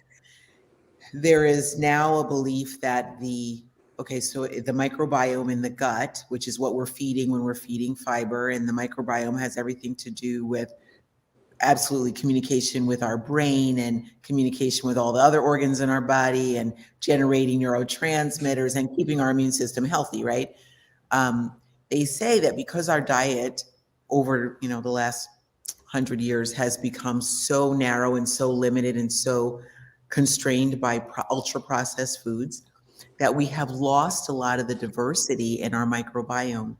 there is now a belief that the microbiome in the gut, which is what we're feeding when we're feeding fiber, and the microbiome has everything to do with absolutely communication with our brain and communication with all the other organs in our body and generating neurotransmitters and keeping our immune system healthy, right? They say that because our diet over, the last 100 years has become so narrow and so limited and so constrained by ultra processed foods, that we have lost a lot of the diversity in our microbiome.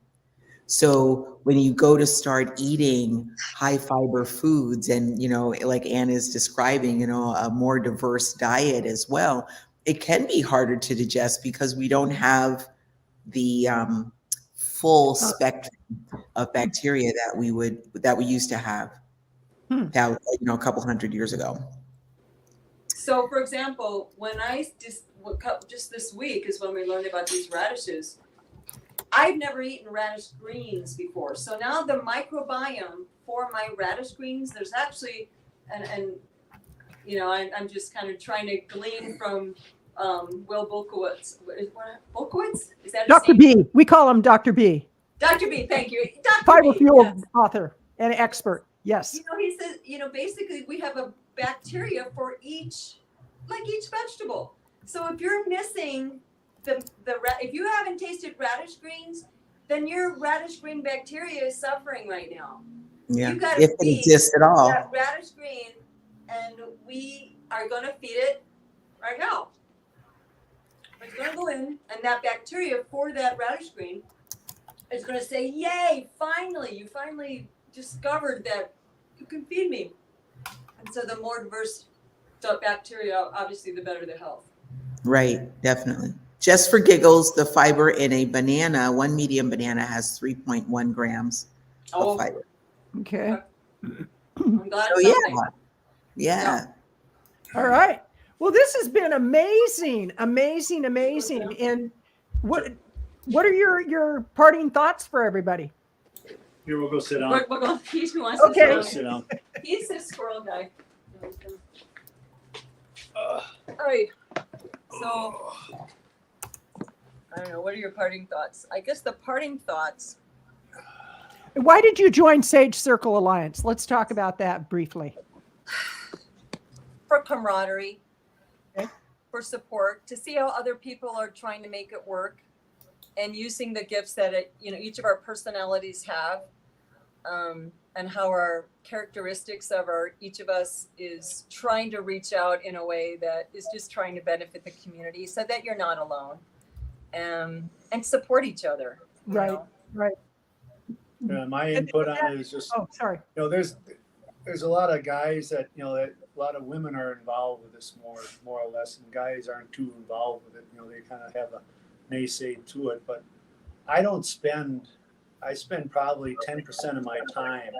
So when you go to start eating high fiber foods and, like Ann is describing, a more diverse diet as well, it can be harder to digest because we don't have the full spectrum of bacteria that we used to have that was, a couple hundred years ago. So, for example, when I just this week is when we learned about these radishes. I've never eaten radish greens before, so now the microbiome for my radish greens, there's actually, and I'm just kind of trying to glean from Will Bulkowitz. Bulkowitz? Is that Dr. B? We call him Dr. B. Dr. B, thank you. Dr. Fiber B, fuel yes. author and expert. Yes. He says, basically we have a bacteria for each vegetable. So if you're missing if you haven't tasted radish greens, then your radish green bacteria is suffering right now. Yeah, You got if to it feed exists at all. that radish green, and we are going to feed it right now. It's going to go in, and that bacteria for that radish green is going to say, "Yay! You finally discovered that you can feed me." And so, the more diverse the bacteria, obviously, the better the health. Right, definitely. Just for giggles, the fiber in a banana, one medium banana, has 3.1 grams of fiber. Okay. I'm glad. Yeah. All right. Well, this has been amazing. And what are your parting thoughts for everybody? Here, we'll go sit down. We're going. He wants Okay. to Sit down. He's a squirrel guy. All right. So, I don't know. What are your parting thoughts? I guess the parting thoughts. Why did you join Sage Circle Alliance? Let's talk about that briefly. For camaraderie, Okay. for support, to see how other people are trying to make it work, and using the gifts that each of our personalities have, and how our characteristics of each of us is trying to reach out in a way that is just trying to benefit the community, so that you're not alone, and support each other. Right. Yeah, my input on it is just, Oh, sorry. there's a lot of guys that, that a lot of women are involved with this more or less, and guys aren't too involved with it. They kind of have a naysay to it, but I spend probably 10% of my time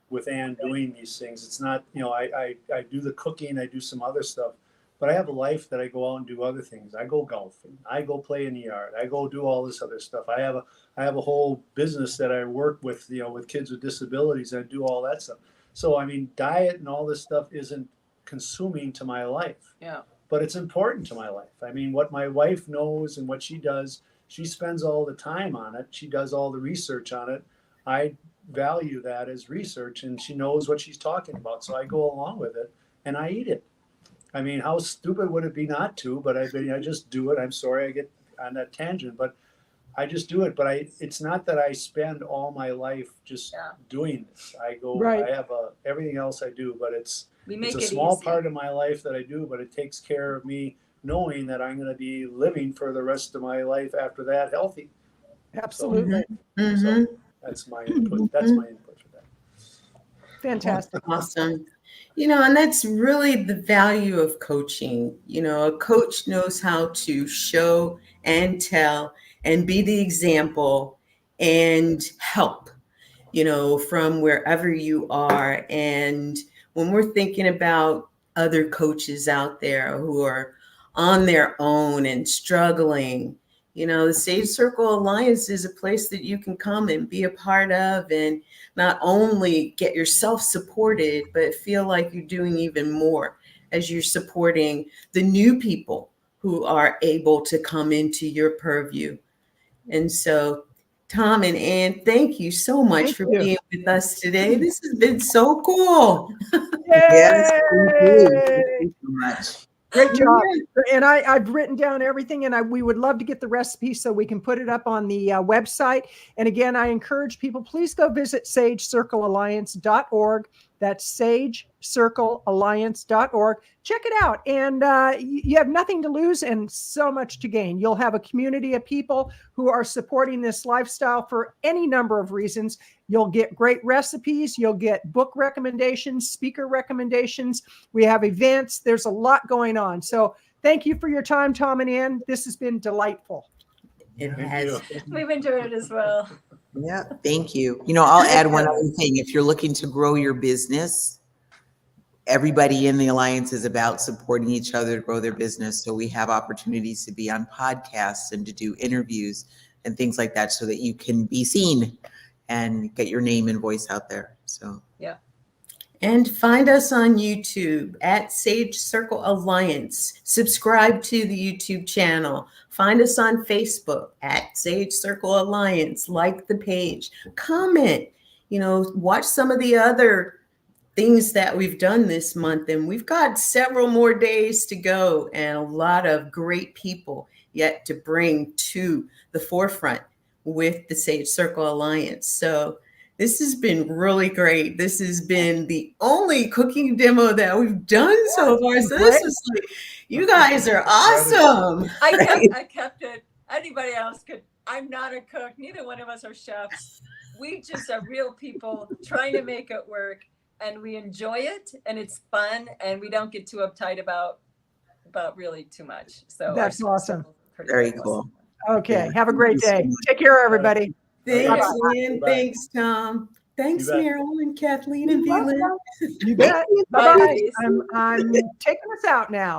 with Ann doing these things. It's not, I do the cooking, I do some other stuff, but I have a life that I go out and do other things. I go golfing, I go play in the yard, I go do all this other stuff. I have a whole business that I work with, with kids with disabilities, and I do all that stuff. So, diet and all this stuff isn't consuming to my life. Yeah. But it's important to my life. What my wife knows and what she does, she spends all the time on it. She does all the research on it. I value that as research, and she knows what she's talking about. So I go along with it and I eat it. How stupid would it be not to? But I just do it. I'm sorry I get on that tangent, but I just do it. But it's not that I spend all my life just doing this. I go, Right. I have everything else I do, but it's a it small easy. part of my life that I do, but it takes care of me knowing that I'm going to be living for the rest of my life after that healthy. Absolutely. So that's my input. That's my input for that. Fantastic. Awesome. And that's really the value of coaching. A coach knows how to show and tell and be the example and help, from wherever you are. And when we're thinking about other coaches out there who are on their own and struggling, the Sage Circle Alliance is a place that you can come and be a part of, and not only get yourself supported, but feel like you're doing even more as you're supporting the new people who are able to come into your purview. And so, Tom and Ann, thank you so much for being with us today. This has been so cool. Yes, thank you. Thank you so much. Great job. And I've written down everything, and we would love to get the recipe so we can put it up on the website. And again, I encourage people, please go visit sagecirclealliance.org. That's sagecirclealliance.org. Check it out. And you have nothing to lose and so much to gain. You'll have a community of people who are supporting this lifestyle for any number of reasons. You'll get great recipes. You'll get book recommendations, speaker recommendations. We have events. There's a lot going on. So thank you for your time, Tom and Ann. This has been delightful. It has. We've enjoyed it as well. Yeah, thank you. I'll add one other thing. If you're looking to grow your business, everybody in the Alliance is about supporting each other to grow their business. So we have opportunities to be on podcasts and to do interviews and things like that so that you can be seen and get your name and voice out there. So, yeah. And find us on YouTube at Sage Circle Alliance. Subscribe to the YouTube channel. Find us on Facebook at Sage Circle Alliance. Like the page. Comment. Watch some of the other things that we've done this month. And we've got several more days to go and a lot of great people yet to bring to the forefront with the Sage Circle Alliance. So this has been really great. This has been the only cooking demo that we've done so far. So this is like, you guys are awesome. I kept it. Anybody else could. I'm not a cook. Neither one of us are chefs. We just are real people trying to make it work, and we enjoy it, and it's fun, and we don't get too uptight about really too much. So that's awesome. Very cool. Okay. Have a great day. Take care, everybody. Thanks, Lynn. Thanks, Tom. Thanks, Meryl and Kathleen and VLynn. You bet. Bye-bye. I'm taking us out now.